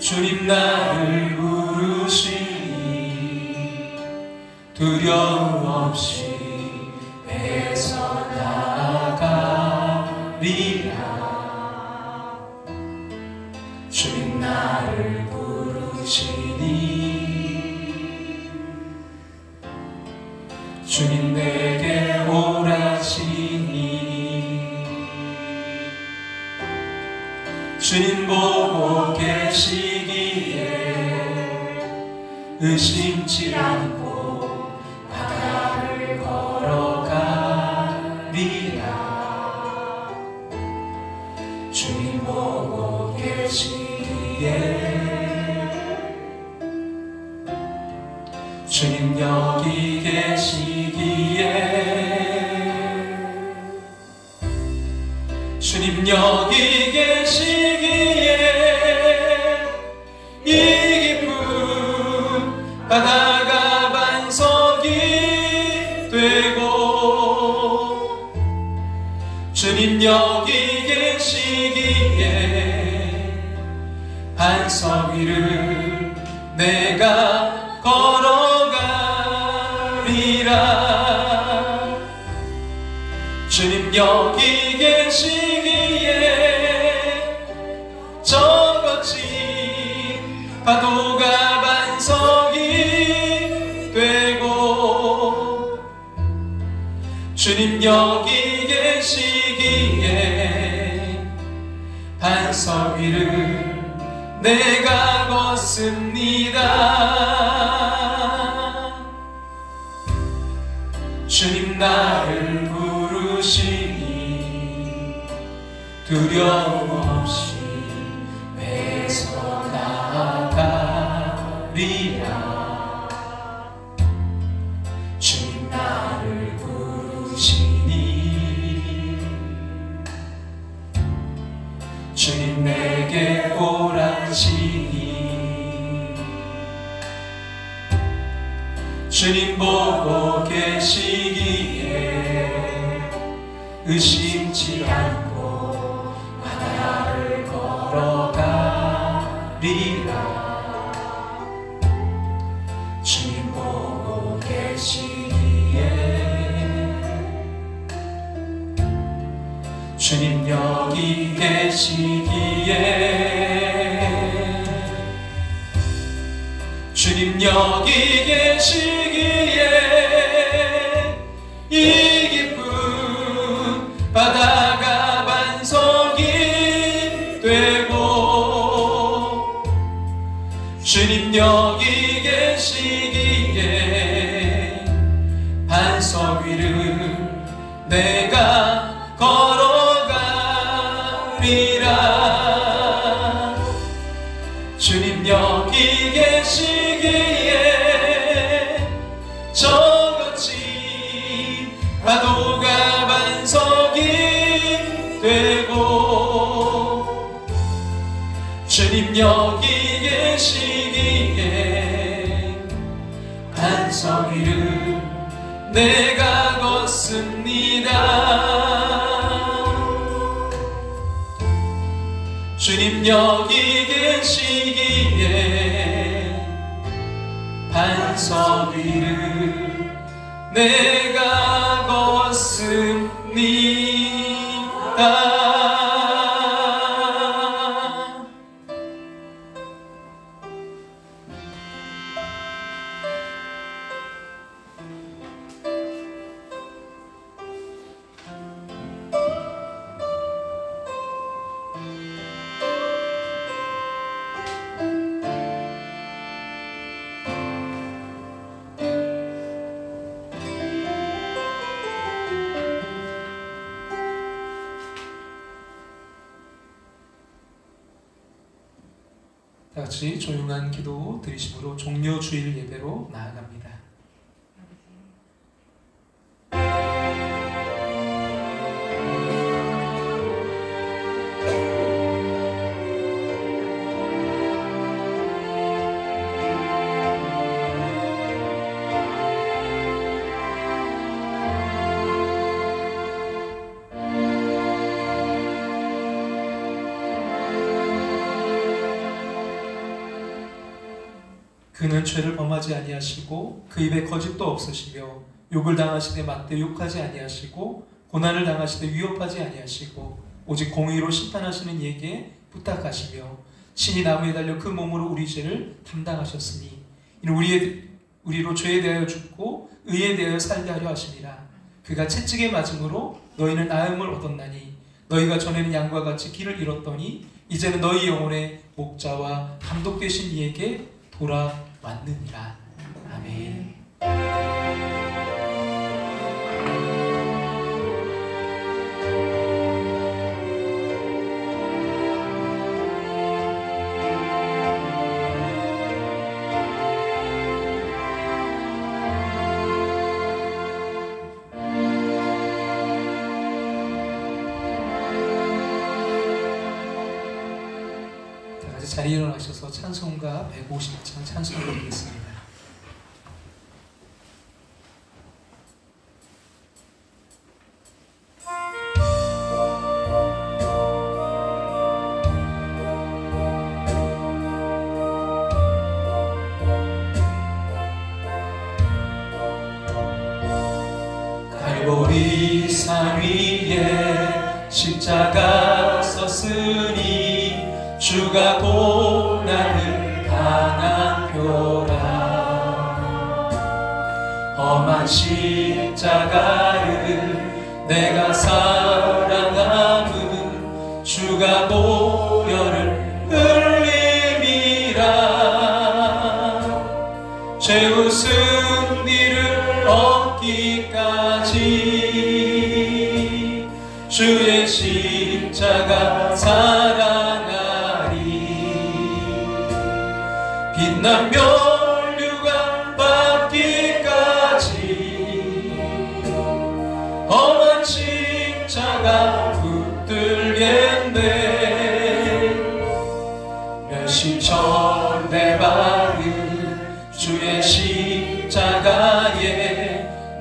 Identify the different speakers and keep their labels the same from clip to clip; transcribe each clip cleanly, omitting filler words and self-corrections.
Speaker 1: 주님 나를 부르시니 두려움 없이 배에서 나아가리라. 주님 나를 부르시니 주님 내게 오라시니 주님 보고 계시기에 의심치 않고 바다를 걸어가리라. 주님 보고 계시기에 주님 여기 계시기에 주님 여기 계시기에 이 깊은 바다가 반석이 되고 주님 여기 계시기에 반석 위를 내가 걸어가리라. 주님 여기 계시기에 저 거친 파도가 반석이 되고 주님 여기 계시기에 반석 위를 내가 걷습니다. 주님 나를 부르시니 두려움 없이 배에서 나아가리라. 주님 나를 부르시니 주님 내게 오라시니 주님 보고 계시기에 의심치 않고 바다를 걸어가리라. 주님 보고 계시기에 주님 여기 계시기에 주님 여기 계시기에 이 깊은 바다가 반석이 되고 주님 여기 계시기에 반석 위를 내가 걸어가리라. 주님 여기 계시기에 저 거친 파도가 반석이 되고 주님 여기 계시기에 반석 위를 내가 걷습니다. 주님 여기 계시기에 반석 위를 내가 걷습니다. 다 같이 조용한 기도 드리심으로 종료 주일 예배로 나아갑니다. 그는 죄를 범하지 아니하시고 그 입에 거짓도 없으시며 욕을 당하시되 맞대 욕하지 아니하시고 고난을 당하시되 위협하지 아니하시고 오직 공의로 심판하시는 이에게 부탁하시며 신이 나무에 달려 그 몸으로 우리 죄를 담당하셨으니 이는 우리로 죄에 대하여 죽고 의에 대하여 살게 하려 하심이라. 그가 채찍에 맞음으로 너희는 나음을 얻었나니 너희가 전에는 양과 같이 길을 잃었더니 이제는 너희 영혼의 목자와 감독 되신 이에게 돌아왔느니라. 아멘. 자리에 일어나셔서 찬송가 150장 찬송을 드리겠습니다. 갈보리 산 위에 십자가 섰으니 주가 고난을 당한 표라. 험한 십자가를 내가 사랑함은 주가 보혈을 흘림이라. 최후 승리를 얻기까지 주의 십자가 사랑하리. 빛난 면류관 받기까지 험한 십자가 붙들겠네. 몇십천대 받은 주의 십자가에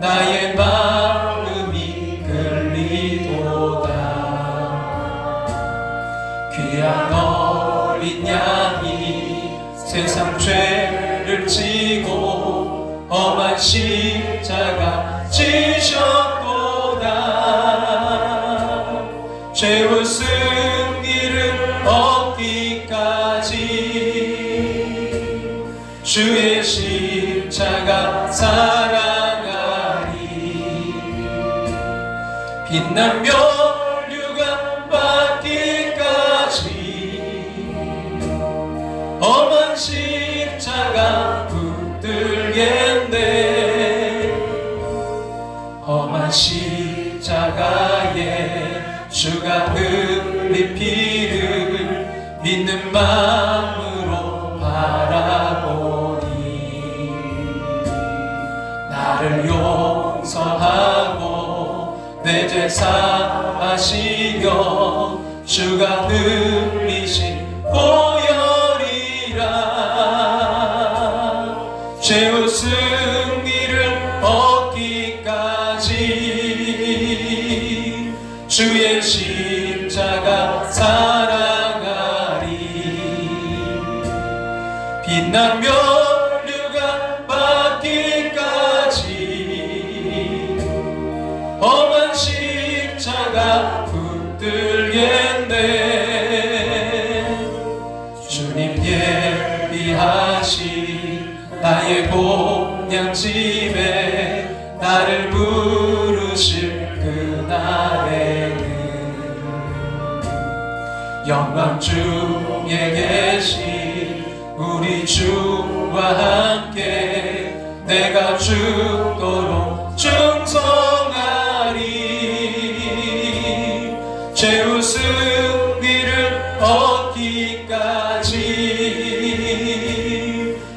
Speaker 1: 나의 마음이 끌리도다. 귀한 어린 양이 세상 죄를 지고 험한 십자가 지셨도다. 최후 승리를 얻기까지 주의 십자가 사랑하리. 빛난 면류관 받기까지 험한 십자가 붙들겠네. 험한 십자가에 주가 흘린 피를 믿는 마음으로 바라보니 나를 용서하고 내 죄 사하시며 주가 흘리신 최후 승리를 얻기까지 주의 십자가 사랑하리. 빛난 면류관 받기까지 험한 십자가 붙들겠네. 주님 예비하신 나의 본향집에 나를 부르실 그날에는 영광 중에 계신 우리 주와 함께 내가 죽도록 충성하리. 최후 승리를 얻기까지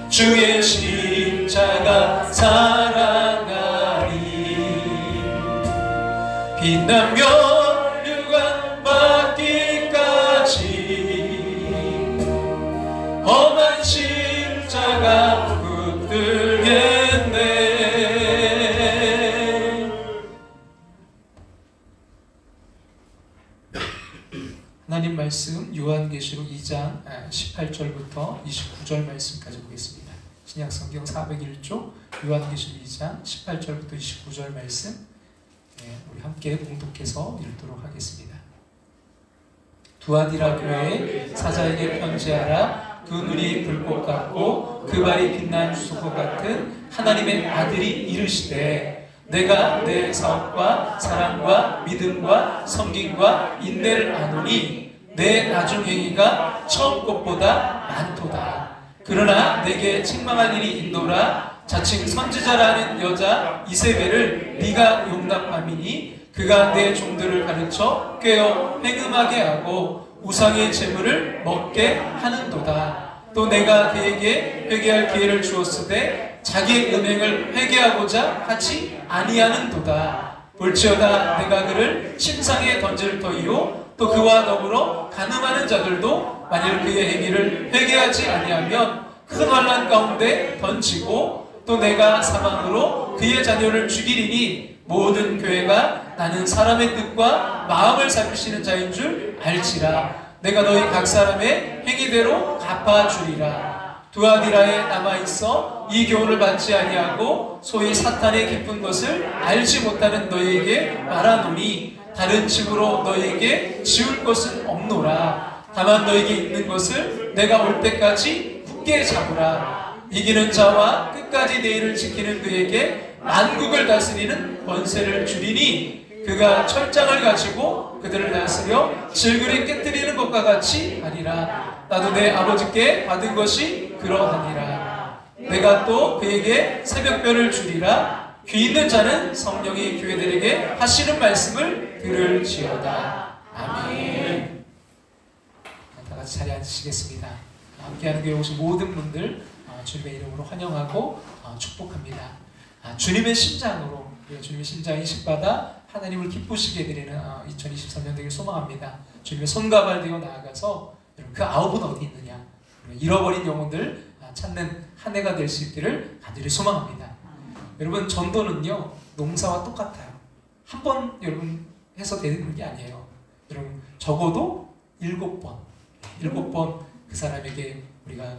Speaker 1: 주의 십자가 사랑하리. 빛난 면류관 받기까지 험한 십자가 붙들겠네. 하나님 말씀 요한계시록 2장 18절부터 29절 말씀까지 보겠습니다. 신약성경 401쪽 요한계시록 2장 18절부터 29절 말씀 우리 함께 공독해서 읽도록 하겠습니다. 두아디라 교회의 사자에게 편지하라. 그 눈이 불꽃 같고 그 발이 빛난 수소 같은 하나님의 아들이 이르시되 내가 내 사업과 사랑과 믿음과 섬김과 인내를 아노니 내 나중 행위가 처음 것보다 많도다. 그러나 내게 책망할 일이 있노라. 자칭 선지자라는 여자 이세벨을 네가 용납함이니 그가 내 종들을 가르쳐 꾀어 행음하게 하고 우상의 재물을 먹게 하는도다. 또 내가 그에게 회개할 기회를 주었으되 자기의 음행을 회개하고자 하지 아니하는도다. 볼지어다 내가 그를 침상에 던질 터이요 또 그와 더불어 간음하는 자들도 만일 그의 행위를 회개하지 아니하면 큰 환난 가운데 던지고 또 내가 사망으로 그의 자녀를 죽이리니 모든 교회가 나는 사람의 뜻과 마음을 살피시는 자인 줄 알지라. 내가 너희 각 사람의 행위대로 갚아주리라. 두아디라에 남아있어 이 교훈을 받지 아니하고 소위 사탄의 깊은 것을 알지 못하는 너희에게 말하노니 다른 층으로 너희에게 지울 것은 없노라. 다만 너희에게 있는 것을 내가 올 때까지 굳게 잡으라. 이기는 자와 끝까지 내 일을 지키는 그에게 만국을 다스리는 권세를 주리니 그가 철장을 가지고 그들을 다스려 질그리 깨뜨리는 것과 같이 하리라. 나도 내 아버지께 받은 것이 그러하니라. 내가 또 그에게 새벽별을 주리라. 귀 있는 자는 성령이 교회들에게 하시는 말씀을 들을지어다. 아멘. 다 같이 자리에 앉으시겠습니다. 함께하는 교회 오신 모든 분들 주님의 이름으로 환영하고 축복합니다. 주님의 심장으로 주님의 심장이 신받아 하나님을 기쁘시게 드리는 2023년 되길 소망합니다. 주님의 손과 발 되어 나아가서 그 아홉은 어디 있느냐 잃어버린 영혼들 찾는 한 해가 될 수 있기를 간절히 소망합니다. 여러분 전도는요 농사와 똑같아요. 한 번 여러분 해서 되는 게 아니에요. 여러분 적어도 7번 그 사람에게 우리가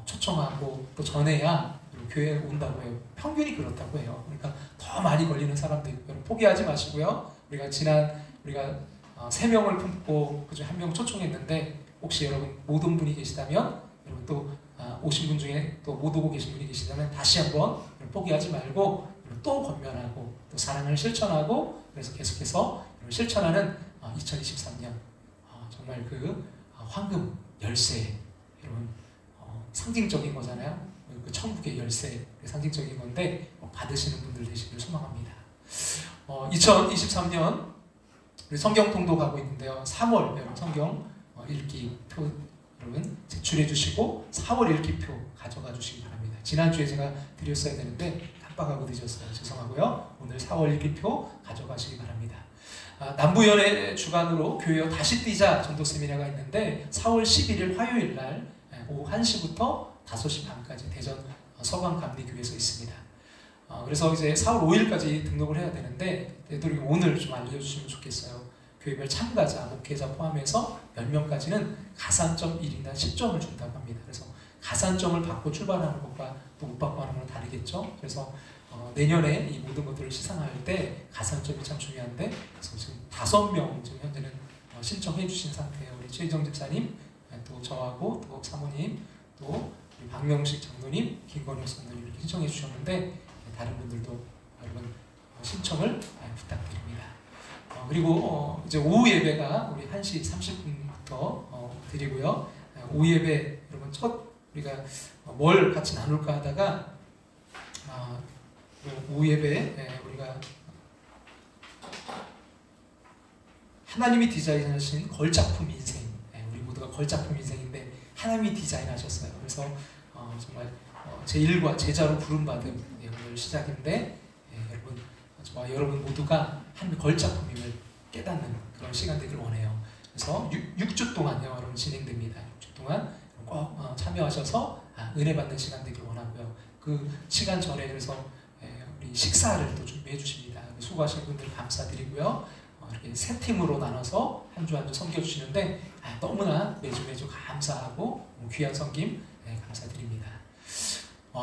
Speaker 1: 초청하고 또 전해야 교회에 온다고 해요. 평균이 그렇다고 해요. 그러니까 더 많이 걸리는 사람도 있고 여러분 포기하지 마시고요. 우리가 3명을 품고 그중에 1명 초청했는데 혹시 여러분 못 온 분이 계시다면 여러분 또 오신 분 중에 또 못 오고 계신 분이 계시다면 다시 한번 포기하지 말고 또 권면하고 또 사랑을 실천하고 그래서 계속해서 실천하는 2023년 정말 그 황금 열쇠 여러분 상징적인 거잖아요. 그 천국의 열쇠 상징적인 건데 받으시는 분들 되시길 소망합니다. 2023년 우리 성경 통독 하고 있는데요. 3월 여러분 성경 읽기 표 여러분 제출해 주시고 4월 읽기 표 가져가 주시기 바랍니다. 지난주에 제가 드렸어야 되는데 깜빡하고 늦었어요. 죄송하고요. 오늘 4월 읽기 표 가져가시기 바랍니다. 남부연의 주관으로 교회여 다시 뛰자 전도 세미나가 있는데 4월 11일 화요일 날 오후 1시부터 5시 반까지 대전 서광감리교회에서 있습니다. 그래서 이제 4월 5일까지 등록을 해야 되는데 되도록 오늘 좀 알려주시면 좋겠어요. 교회별 참가자, 목회자 포함해서 10명까지는 가산점 1이나 10점을 준다고 합니다. 그래서 가산점을 받고 출발하는 것과 또 못 받고 하는 건 다르겠죠. 그래서 내년에 이 모든 것들을 시상할 때 가산점이 참 중요한데 그래서 지금 5명 지금 현재는 신청해 주신 상태예요. 우리 최희정 집사님, 또 저하고 또 사모님, 또 우리 박명식 장로님, 김건혁 장로님 이렇게 신청해 주셨는데 다른 분들도 여러분 신청을 부탁드립니다. 그리고 이제 오후 예배가 우리 1시 30분부터 드리고요. 오후 예배 여러분 첫 우리가 뭘 같이 나눌까 하다가 오후 예배 우리가 하나님이 디자인하신 걸작품 인생 우리 모두가 걸작품 인생인데 하나님이 디자인하셨어요. 그래서 정말 제1과 제자로 부름받은 오늘 시작인데 여러분 저와 여러분 모두가 하나님의 걸작품임을 깨닫는 그런 시간 되길 원해요. 그래서 6주 동안요 여러분 진행됩니다. 6주 동안 꼭 참여하셔서 은혜 받는 시간 되길 원하고요. 그 시간 전에 그래서 우리 식사를 또 준비해 주십니다. 수고하시는 분들 감사드리고요. 이렇게 세 팀으로 나눠서 한 주 한 주 섬겨주시는데 너무나 매주 감사하고 귀한 섬김 감사드립니다.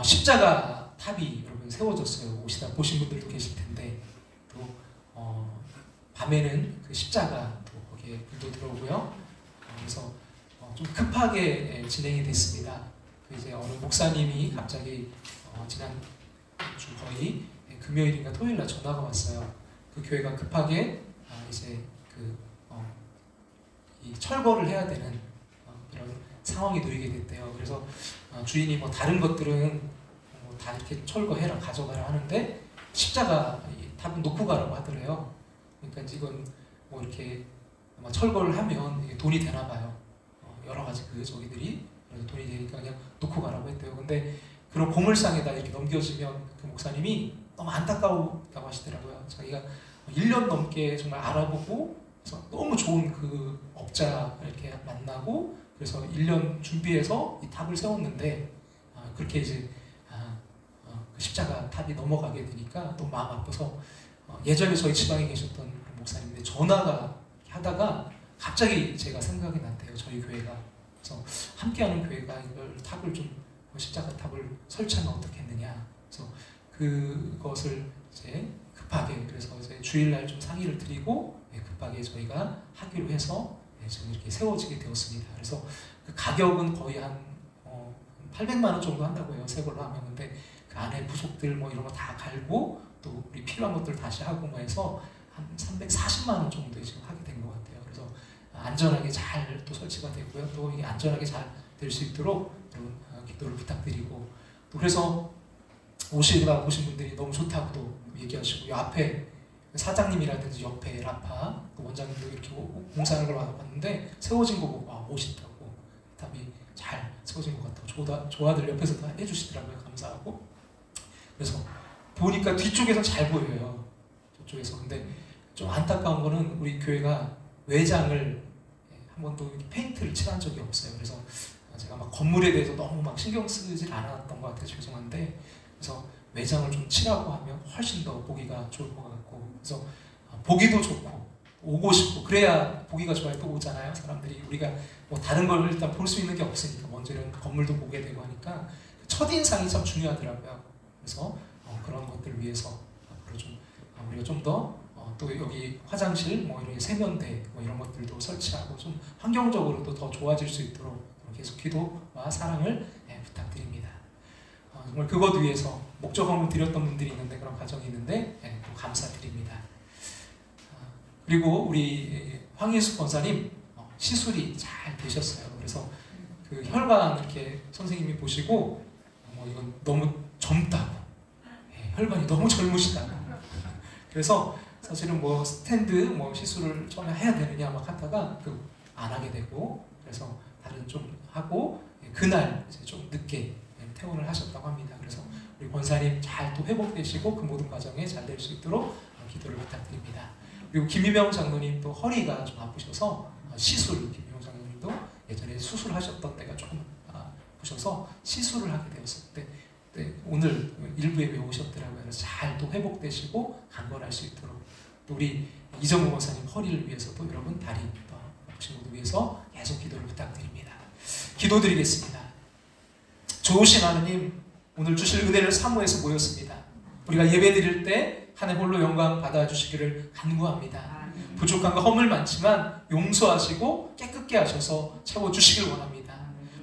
Speaker 1: 십자가 탑이 여러분 세워졌어요. 오시다 보신 분들도 계실 텐데 또 밤에는 그 십자가 또 거기에 불도 들어오고요. 그래서 좀 급하게 진행이 됐습니다. 이제 어느 목사님이 갑자기 지난 주 거의 금요일인가 토요일날 전화가 왔어요. 그 교회가 급하게 이제 이 철거를 해야 되는 그런 상황이 놓이게 됐대요. 그래서 주인이 뭐 다른 것들은 다 이렇게 철거해라 가져가라 하는데 십자가 탑은 놓고 가라고 하더래요. 그러니까 이건 뭐 이렇게 아마 철거를 하면 이게 돈이 되나 봐요. 여러 가지 저기들이 그래서 돈이 되니까 그냥 놓고 가라고 했대요. 근데 그런 고물상에다 이렇게 넘겨지면 그 목사님이 너무 안타까웠다고 하시더라고요. 자기가 1년 넘게 정말 알아보고 그래서 너무 좋은 그 업자 이렇게 만나고 그래서 1년 준비해서 이 탑을 세웠는데 그렇게 이제 그 십자가 탑이 넘어가게 되니까 또 마음 아파서 예전에 저희 지방에 계셨던 목사님인데 전화가 하다가 갑자기 제가 생각이 났대요. 저희 교회가. 그래서 함께하는 교회가 이걸 탑을 좀 십자가 탑을 설치하면 어떻겠느냐. 그래서 그것을 이제 급하게 그래서 이제 주일날 좀 상의를 드리고 급하게 저희가 하기로 해서 지금 이렇게 세워지게 되었습니다. 그래서 그 가격은 거의 한 800만 원 정도 한다고 해요. 새 걸로 하면. 근데 그 안에 부속들 뭐 이런 거 다 갈고 또 우리 필요한 것들 다시 하고 뭐 해서 한 340만 원 정도에 지금 하게 된 것 같아요. 그래서 안전하게 잘 또 설치가 되고요. 또 이게 안전하게 잘 될 수 있도록 기도를 부탁드리고 또 그래서 오시다 보신 분들이 너무 좋다고도 얘기하시고 이 앞에 사장님이라든지 옆에 라파 원장님도 이렇게 공사하는 걸 봤는데 세워진 거 보고 멋있다고 답이 잘 세워진 것 같다고 조아들 옆에서 다 해주시더라고요. 감사하고 그래서 보니까 뒤쪽에서 잘 보여요. 저쪽에서. 근데 좀 안타까운 거는 우리 교회가 외장을 한 번도 페인트를 칠한 적이 없어요. 그래서 제가 막 건물에 대해서 너무 막 신경 쓰질 않았던 것 같아요. 죄송한데 그래서 외장을 좀 칠하고 하면 훨씬 더 보기가 좋을 것 같고 그래서 보기도 좋고 오고 싶고 그래야 보기가 좋아요. 또 오잖아요. 사람들이 우리가 뭐 다른 걸 일단 볼 수 있는 게 없으니까 먼저 이런 건물도 보게 되고 하니까 첫인상이 참 중요하더라고요. 그래서 그런 것들을 위해서 앞으로 좀 우리가 좀 더 또 여기 화장실 뭐 이런 세면대 뭐 이런 것들도 설치하고 좀 환경적으로도 더 좋아질 수 있도록 계속 기도와 사랑을 부탁드립니다. 정말 그것 위해서 목적금을 드렸던 분들이 있는데 그런 가정이 있는데 또 감사드립니다. 그리고 우리 황희숙 권사님 시술이 잘 되셨어요. 그래서 그 혈관 이렇게 선생님이 보시고 이건 너무 젊다고 혈관이 너무 젊으시다고 그래서 사실은 뭐 스탠드 뭐 시술을 처음에 해야 되느냐 막 하다가 안 하게 되고 그래서 다른 좀 하고 그날 이제 좀 늦게 퇴원을 하셨다고 합니다. 그래서 우리 권사님 잘 또 회복되시고 그 모든 과정에 잘 될 수 있도록 기도를 부탁드립니다. 그리고 김희명 장로님 또 허리가 좀 아프셔서 김희명 장로님도 예전에 수술하셨던 데가 조금 아프셔서 시술을 하게 되었을 때 오늘 일부에 오셨더라고요. 그래서 잘 또 회복되시고 강건할 수 있도록 또 우리 이정우 권사님 허리를 위해서도 여러분 다리 아프신 분들 위해서 계속 기도를 부탁드립니다. 기도드리겠습니다. 좋으신 하나님 오늘 주실 은혜를 사모해서 모였습니다. 우리가 예배 드릴 때 하나님 홀로 영광 받아주시기를 간구합니다. 부족한 거 허물 많지만 용서하시고 깨끗게 하셔서 채워주시길 원합니다.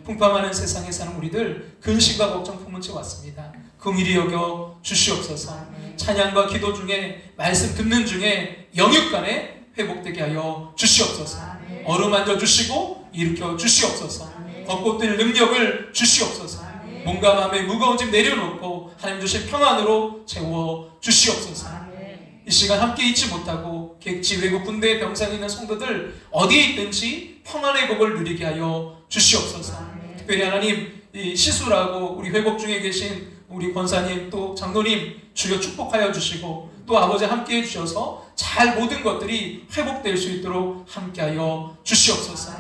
Speaker 1: 풍파많은 세상에 사는 우리들 근심과 걱정 품은 채 왔습니다. 긍휼히 여겨 주시옵소서. 찬양과 기도 중에 말씀 듣는 중에 영육간에 회복되게 하여 주시옵소서. 어루만져 주시고 일으켜 주시옵소서. 걷고 뛸 능력을 주시옵소서. 몸과 마음의 무거운 짐 내려놓고 하나님 주신 평안으로 채워 주시옵소서. 이 시간 함께 있지 못하고 객지 외국 군대 병상에 있는 성도들 어디에 있든지 평안의 복을 누리게 하여 주시옵소서. 특별히 하나님 이 시술하고 우리 회복 중에 계신 우리 권사님 또 장로님 주여 축복하여 주시고 또 아버지 함께 해주셔서 잘 모든 것들이 회복될 수 있도록 함께하여 주시옵소서.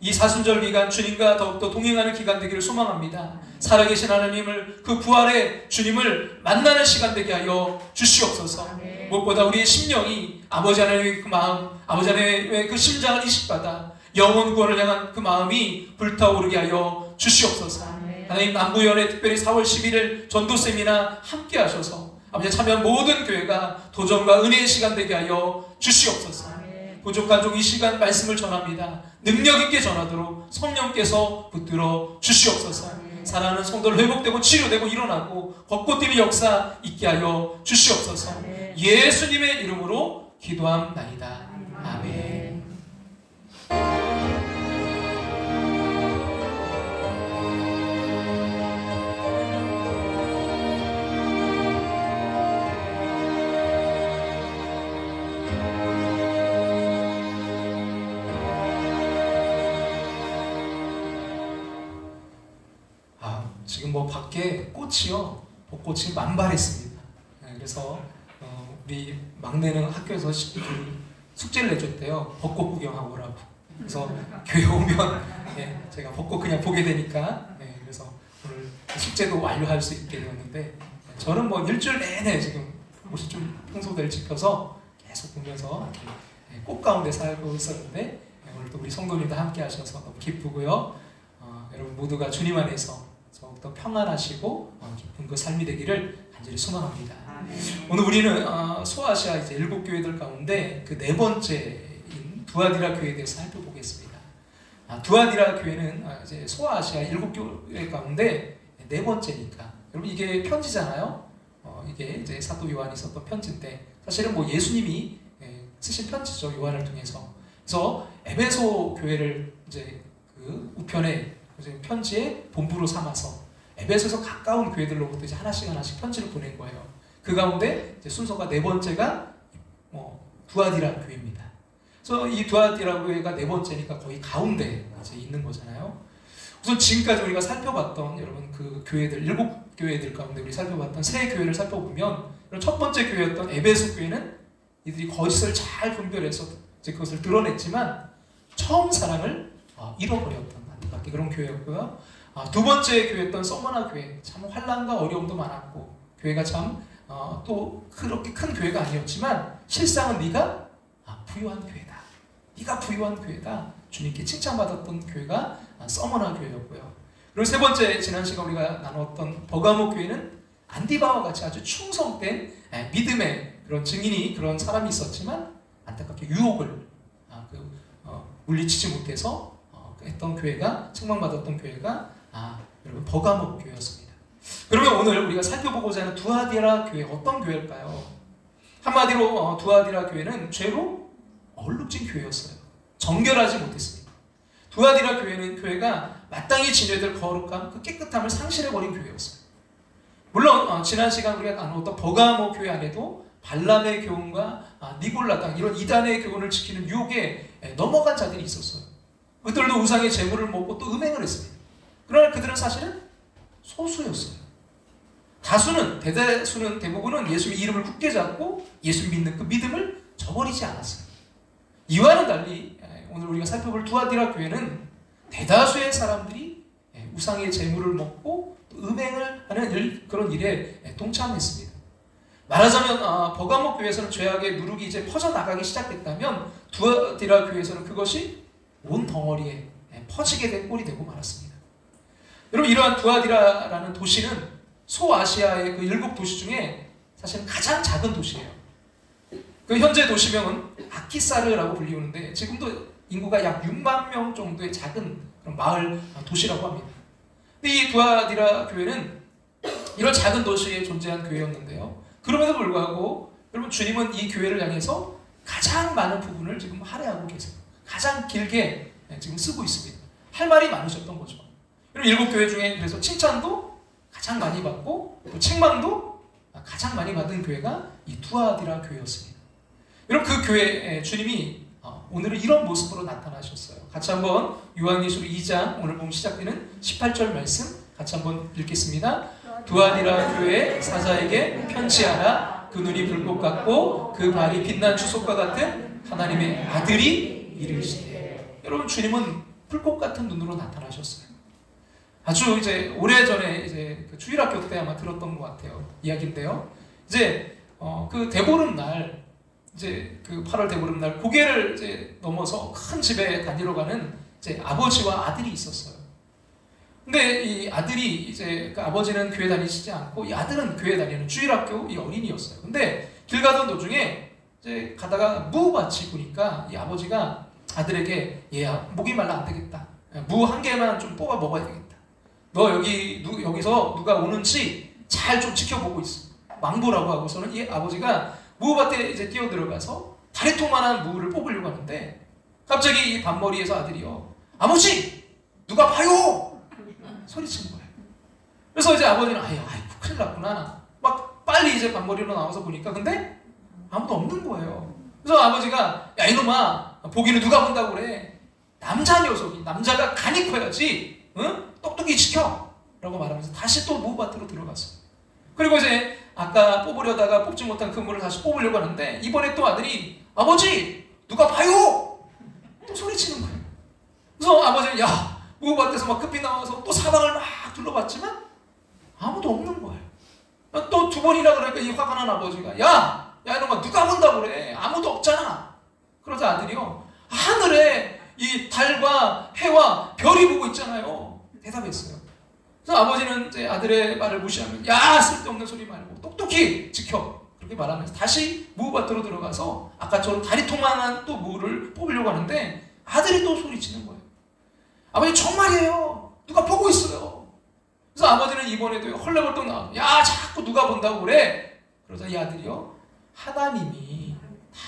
Speaker 1: 이 사순절 기간 주님과 더욱더 동행하는 기간 되기를 소망합니다. 살아계신 하나님을 그 부활의 주님을 만나는 시간 되게 하여 주시옵소서. 무엇보다 우리의 심령이 아버지 하나님의 그 마음, 아버지 하나님의 그 심장을 이식받아 영원 구원을 향한 그 마음이 불타오르게 하여 주시옵소서. 하나님 남부연회 특별히 4월 11일 전도 세미나 함께 하셔서 아버지 참여한 모든 교회가 도전과 은혜의 시간 되게 하여 주시옵소서. 부족한 종 이 시간 말씀을 전합니다. 능력 있게 전하도록 성령께서 붙들어 주시옵소서. 사랑하는 성도를 회복되고 치료되고 일어나고 벚꽃 뛰는 역사 있게 하여 주시옵소서. 예수님의 이름으로 기도함나이다. 아멘. 지금 뭐 밖에 꽃이요, 벚꽃이 만발했습니다. 그래서 우리 막내는 학교에서 숙제를 내줬대요. 벚꽃 구경하고 오라고. 그래서 교회 오면 제가 벚꽃 그냥 보게 되니까 그래서 오늘 숙제도 완료할 수 있게 되었는데, 저는 뭐 일주일 내내 지금 옷이 좀 평소대로 지켜서 계속 보면서 꽃 가운데 살고 있었는데, 오늘도 우리 성도님도 함께 하셔서 너무 기쁘고요. 여러분 모두가 주님 안에서 더욱더 평안하시고 기쁜 그 삶이 되기를 간절히 소망합니다. 오늘 우리는 소아시아 이제 7교회들 가운데 그 4번째인 두아디라 교회에 대해서 살펴보겠습니다. 두아디라 교회는 이제 소아시아 7교회 가운데 4번째니까, 여러분 이게 편지잖아요. 이게 이제 사도 요한이 썼던 편지인데, 사실은 뭐 예수님이 쓰신 편지죠, 요한을 통해서. 그래서 에베소 교회를 이제 그 우편에 편지의 본부로 삼아서 에베소에서 가까운 교회들로부터 이제 하나씩 편지를 보낸 거예요. 그 가운데 이제 순서가 4번째가 두아디라 교회입니다. 그래서 이 두아디라 교회가 4번째니까 거의 가운데 이제 있는 거잖아요. 우선 지금까지 우리가 살펴봤던 여러분 그 교회들 7교회들 가운데 우리 살펴봤던 세 교회를 살펴보면, 첫 번째 교회였던 에베소 교회는 이들이 거짓을 잘 분별해서 이제 그것을 드러냈지만 처음 사랑을 잃어버렸던 그런 교회였고요. 두 번째 교회였던 서머나 교회, 참 환난과 어려움도 많았고 교회가 참 또 그렇게 큰 교회가 아니었지만 실상은 네가 부유한 교회다, 네가 부유한 교회다, 주님께 칭찬받았던 교회가 서머나 교회였고요. 그리고 세 번째, 지난 시간 우리가 나눴던 버가모 교회는 안디바와 같이 아주 충성된 믿음의 그런 증인이, 그런 사람이 있었지만 안타깝게 유혹을 물리치지 못해서 했던 교회가, 책망받았던 교회가 여러분 버가모 교회였습니다. 그러면 오늘 우리가 살펴보고자 하는 두아디라 교회, 어떤 교회일까요? 한마디로 두아디라 교회는 죄로 얼룩진 교회였어요. 정결하지 못했습니다. 두아디라 교회가 마땅히 지녀야 될 거룩함, 그 깨끗함을 상실해버린 교회였어요. 물론 지난 시간 우리가 나누었던 버가모 교회 안에도 발람의 교훈과 니골라당, 이런 이단의 교훈을 지키는 유혹에 넘어간 자들이 있었어요. 그들도 우상의 재물을 먹고 또 음행을 했습니다. 그러나 그들은 사실은 소수였어요. 대부분은 예수의 이름을 굳게 잡고 예수 믿는 그 믿음을 저버리지 않았어요. 이와는 달리 오늘 우리가 살펴볼 두아디라 교회는 대다수의 사람들이 우상의 재물을 먹고 음행을 하는 그런 일에 동참했습니다. 말하자면 버가모 교회에서는 죄악의 누룩이 이제 퍼져나가기 시작했다면 두아디라 교회에서는 그것이 온 덩어리에 퍼지게 된 꼴이 되고 말았습니다. 여러분, 이러한 두아디라라는 도시는 소아시아의 그 7도시 중에 사실은 가장 작은 도시예요. 그 현재 도시명은 아키사르라고 불리우는데 지금도 인구가 약 6만 명 정도의 작은 그런 마을 도시라고 합니다. 근데 이 두아디라 교회는 이런 작은 도시에 존재한 교회였는데요. 그럼에도 불구하고 여러분, 주님은 이 교회를 향해서 가장 많은 부분을 지금 할애하고 계세요. 가장 길게 지금 쓰고 있습니다. 할 말이 많으셨던 거죠. 여러분, 7교회 중에 그래서 칭찬도 가장 많이 받고 또 책망도 가장 많이 받은 교회가 이 두아디라 교회였습니다. 여러분, 그 교회에 주님이 오늘은 이런 모습으로 나타나셨어요. 같이 한번 요한계시록 2장 오늘 보면 시작되는 18절 말씀 같이 한번 읽겠습니다. 두아디라 교회 사자에게 편지하라. 그 눈이 불꽃 같고 그 발이 빛난 주석과 같은 하나님의 아들이 이르시되. 여러분, 주님은 불꽃 같은 눈으로 나타나셨어요. 아주 이제 오래전에 이제 그 주일학교 때 아마 들었던 것 같아요. 이야기인데요. 이제 그 대보름날, 이제 그 8월 대보름날 고개를 이제 넘어서 큰 집에 다니러 가는 이제 아버지와 아들이 있었어요. 근데 이 아들이 이제 그 아버지는 교회 다니시지 않고 이 아들은 교회 다니는 주일학교 이 어린이였어요. 근데 길 가던 도중에 이제 가다가 무밭이 보니까 이 아버지가 아들에게 얘야 목이 말라 안 되겠다. 무 한 개만 좀 뽑아 먹어야 되겠다. 너 여기서 누가 오는지 잘 좀 지켜보고 있어. 망보라고 하고서는 이 아버지가 무밭에 이제 뛰어 들어가서 다리통만한 무를 뽑으려고 하는데 갑자기 이 반머리에서 아들이요. 아버지! 누가 봐요! 소리치는 거예요. 그래서 이제 아버지는 아이고 큰일 났구나. 막 빨리 이제 반머리로 나와서 보니까 근데 아무도 없는 거예요. 그래서 아버지가 야 이놈아 보기는 누가 본다고 그래. 남자 녀석이 남자가 간이 커야지 응? 똑똑히 지켜 라고 말하면서 다시 또 무밭으로 들어갔어요. 그리고 이제 아까 뽑으려다가 뽑지 못한 그 무를 다시 뽑으려고 하는데 이번에 또 아들이 아버지 누가 봐요! 또 소리치는 거예요. 그래서 아버지는 야 무밭에서 막 급히 나와서 또 사방을 막 둘러봤지만 아무도 없는 거예요. 또 두 번이나 그러니까 이 화가 난 아버지가 야 이놈아 누가 본다고 그래. 아무도 없잖아. 그러자 아들이요. 하늘에 이 달과 해와 별이 보고 있잖아요. 대답했어요. 그래서 아버지는 이제 아들의 말을 무시하면 야 쓸데없는 소리 말고 똑똑히 지켜 그렇게 말하면서 다시 무밭으로 들어가서 아까처럼 다리통만한 또 무를 뽑으려고 하는데 아들이 또 소리치는 거예요. 아버지 정말이에요. 누가 보고 있어요. 그래서 아버지는 이번에도 헐레벌떡 나와 야 자꾸 누가 본다고 그래. 그러자 이 아들이요. 하나님이 다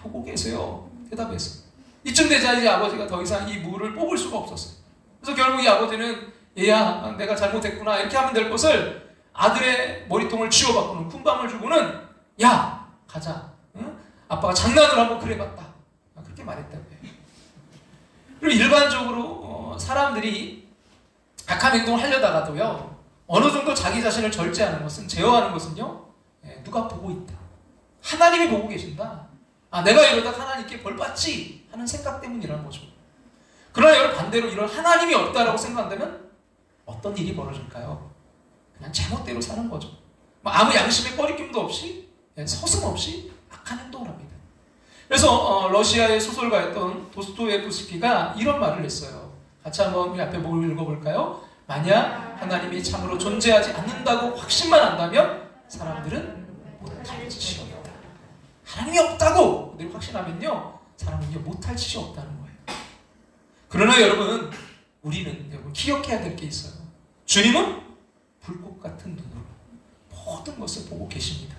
Speaker 1: 보고 계세요. 대답했어요. 이쯤 되자 이제 아버지가 더 이상 이 무를 뽑을 수가 없었어요. 그래서 결국 이 아버지는 얘야 내가 잘못했구나 이렇게 하면 될 것을 아들의 머리통을 쥐어받고는 쿤밤을 주고는 야 가자. 응? 아빠가 장난을 한번 그래봤다. 그렇게 말했다고 해요. 그리고 일반적으로 사람들이 악한 행동을 하려다가도요 어느 정도 자기 자신을 절제하는 것은 제어하는 것은요 누가 보고 있다. 하나님이 보고 계신다. 내가 이러다 하나님께 벌받지 하는 생각 때문이라는 거죠. 그러나 이걸 반대로 이런 하나님이 없다라고 생각한다면 어떤 일이 벌어질까요? 그냥 제멋대로 사는 거죠. 아무 양심의 꺼리낌도 없이 서슴없이 악한 행동을 합니다. 그래서 러시아의 소설가였던 도스토옙스키가 이런 말을 했어요. 같이 한번 우리 앞에 뭘 읽어볼까요? 만약 하나님이 참으로 존재하지 않는다고 확신만 한다면 사람들은 못할 짓이 없다. 하나님이 없다고 늘 확신하면요 사람은요 못할 짓이 없다는 거예요. 그러나 여러분 우리는 여러분 기억해야 될 게 있어요. 주님은 불꽃 같은 눈으로 모든 것을 보고 계십니다.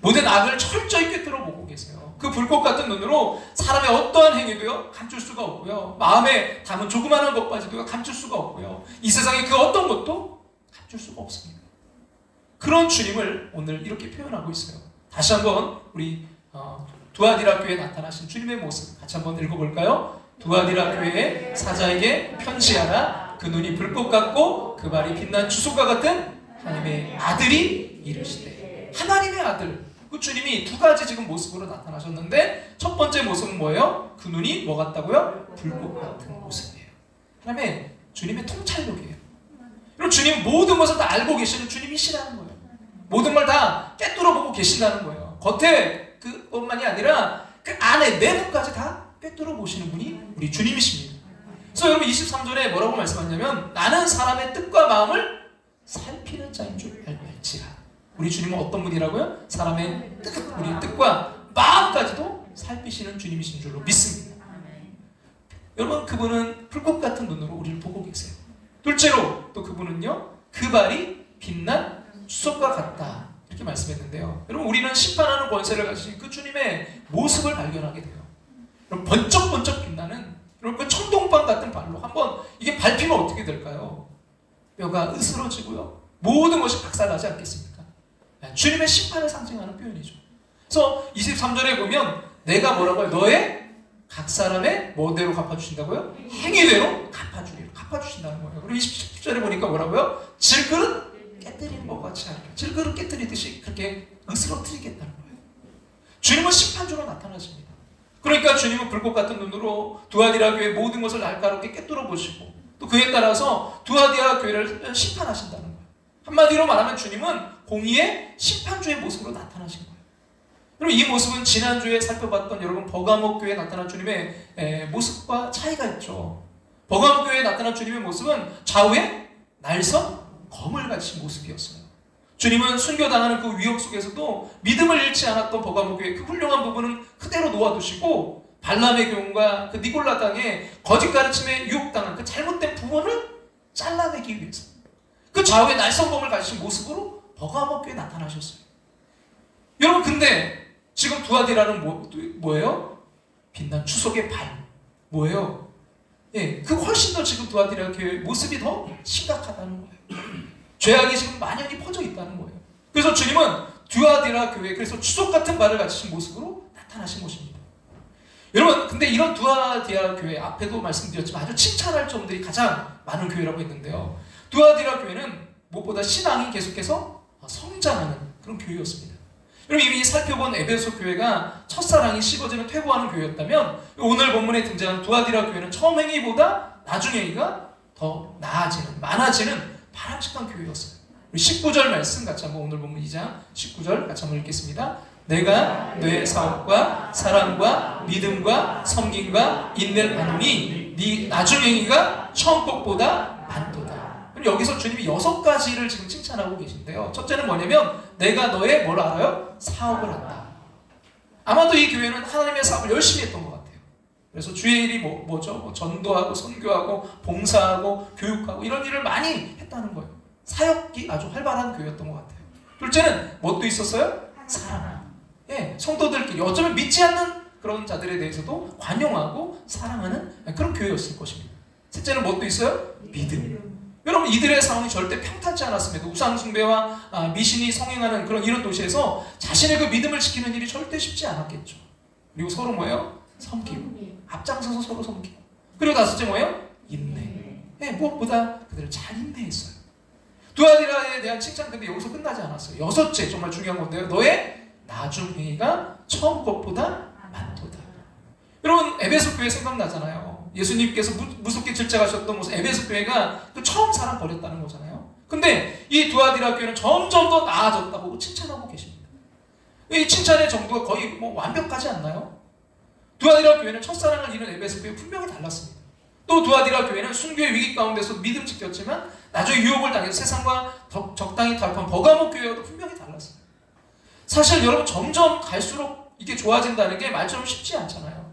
Speaker 1: 모든 악을 철저히 꿰뚫어 보고 계세요. 그 불꽃 같은 눈으로 사람의 어떠한 행위도요 감출 수가 없고요. 마음에 담은 조그마한 것까지도 감출 수가 없고요. 이 세상의 그 어떤 것도 감출 수가 없습니다. 그런 주님을 오늘 이렇게 표현하고 있어요. 다시 한번 우리 두아디라 교회에 나타나신 주님의 모습 같이 한번 읽어볼까요? 두아디라 교회의 사자에게 편지하라. 그 눈이 불꽃 같고 그 발이 빛난 주석과 같은 하나님의 아들이 이르시되. 하나님의 아들 그 주님이 두 가지 지금 모습으로 나타나셨는데 첫 번째 모습은 뭐예요? 그 눈이 뭐 같다고요? 불꽃 같은 모습이에요. 하나님의 주님의 통찰력이에요. 그럼 주님 모든 것을 다 알고 계시는 주님이시라는 거예요. 모든 걸 다 꿰뚫어 보고 계신다는 거예요. 겉에 그것만이 아니라 그 안에 내부까지 다 꿰뚫어 보시는 분이 우리 주님이십니다. 그래서 여러분 23절에 뭐라고 말씀하냐면 나는 사람의 뜻과 마음을 살피는 자인 줄 알지라. 우리 주님은 어떤 분이라고요? 사람의 뜻, 우리 뜻과 마음까지도 살피시는 주님이신 줄로 믿습니다. 여러분 그분은 불꽃 같은 눈으로 우리를 보고 계세요. 둘째로 또 그분은요 그 발이 빛난 수석과 같다 이렇게 말씀했는데요. 여러분 우리는 심판하는 권세를 가지신 그 주님의 모습을 발견하게 돼요. 여러분 번쩍번쩍 빛나는 여러분 그 청동빵 같은 발로 한번 이게 밟히면 어떻게 될까요? 뼈가 으스러지고요 모든 것이 박살나지 않겠습니까? 주님의 심판을 상징하는 표현이죠. 그래서 23절에 보면 내가 뭐라고 해요? 너의 각 사람의 뭐대로 갚아주신다고요? 행위대로 갚아주신다는 거예요. 그리고 27절에 보니까 뭐라고요? 질그릇 깨뜨리는 것 같이 하리라. 질그릇 깨뜨리듯이 그렇게 으스러뜨리겠다는 거예요. 주님은 심판주로 나타나십니다. 그러니까 주님은 불꽃 같은 눈으로 두아디라 교회의 모든 것을 날카롭게 깨뚫어 보시고 또 그에 따라서 두아디라 교회를 심판하신다는 거예요. 한마디로 말하면 주님은 공의의 심판주의 모습으로 나타나신 거예요. 여러분 이 모습은 지난주에 살펴봤던 여러분 버가목 교회에 나타난 주님의 모습과 차이가 있죠. 버가모교회에 나타난 주님의 모습은 좌우에 날선 검을 가진 모습이었어요. 주님은 순교당하는 그 위협 속에서도 믿음을 잃지 않았던 버가모교회의 그 훌륭한 부분은 그대로 놓아두시고 발람의 교훈과 그 니골라 당의 거짓 가르침에 유혹당한 그 잘못된 부분을 잘라내기 위해서 그 좌우에 날선 검을 가지신 모습으로 버가모교회에 나타나셨어요. 여러분, 근데 지금 두아디라는 뭐예요? 빛난 추석의 발. 뭐예요? 예, 그 훨씬 더 지금 두아디라 교회의 모습이 더 심각하다는 거예요. 죄악이 지금 만연히 퍼져 있다는 거예요. 그래서 주님은 두아디라 교회, 그래서 추석 같은 발을 가지신 모습으로 나타나신 것입니다. 여러분, 근데 이런 두아디라 교회, 앞에도 말씀드렸지만 아주 칭찬할 점들이 가장 많은 교회라고 했는데요. 두아디라 교회는 무엇보다 신앙이 계속해서 성장하는 그런 교회였습니다. 여러분, 이미 살펴본 에베소 교회가 첫사랑이 식어지는 퇴보하는 교회였다면 오늘 본문에 등장한 두아디라 교회는 처음 행위보다 나중 행위가 더 나아지는, 많아지는 바람직한 교회였어요. 19절 말씀 같이 한번 오늘 본문 2장 19절 같이 한번 읽겠습니다. 내가 너의 사업과 사랑과 믿음과 섬김과 인내를 나누니 네 나중 행위가 처음 것보다 많도다. 여기서 주님이 6가지를 지금 칭찬하고 계신데요. 첫째는 뭐냐면 내가 너의 뭘 알아요? 사업을 한다. 아마도 이 교회는 하나님의 사업을 열심히 했던 것 같아요. 그래서 주의 일이 뭐죠? 전도하고 선교하고 봉사하고 교육하고 이런 일을 많이 했다는 거예요. 사역이 아주 활발한 교회였던 것 같아요. 둘째는 뭣도 있었어요? 사랑. 예, 성도들끼리 어쩌면 믿지 않는 그런 자들에 대해서도 관용하고 사랑하는 그런 교회였을 것입니다. 셋째는 뭣도 있어요? 믿음. 여러분, 이들의 상황이 절대 평탄치 않았습니다. 우상숭배와 미신이 성행하는 그런 이런 도시에서 자신의 그 믿음을 지키는 일이 절대 쉽지 않았겠죠. 그리고 서로 뭐예요? 섬기고, 앞장서서 서로 섬기고. 그리고 다섯째 뭐예요? 인내. 네, 무엇보다 그들을 잘 인내했어요. 두아디라에 대한 칭찬, 근데 여기서 끝나지 않았어요. 여섯째, 정말 중요한 건데요. 너의 나중 행위가 처음 것보다 많도다. 여러분, 에베소 교회 생각나잖아요. 예수님께서 무섭게 질책하셨던 모습, 에베소 교회가 또 처음 사랑 버렸다는 거잖아요. 근데 이 두아디라 교회는 점점 더 나아졌다고 칭찬하고 계십니다. 이 칭찬의 정도가 거의 완벽하지 않나요? 두아디라 교회는 첫사랑을 잃은 에베소 교회 분명히 달랐습니다. 또 두아디라 교회는 순교의 위기 가운데서 믿음 지켰지만 나중에 유혹을 당해서 세상과 적당히 타협한 버가모 교회와도 분명히 달랐어요. 사실 여러분, 점점 갈수록 이게 좋아진다는 게 말처럼 쉽지 않잖아요.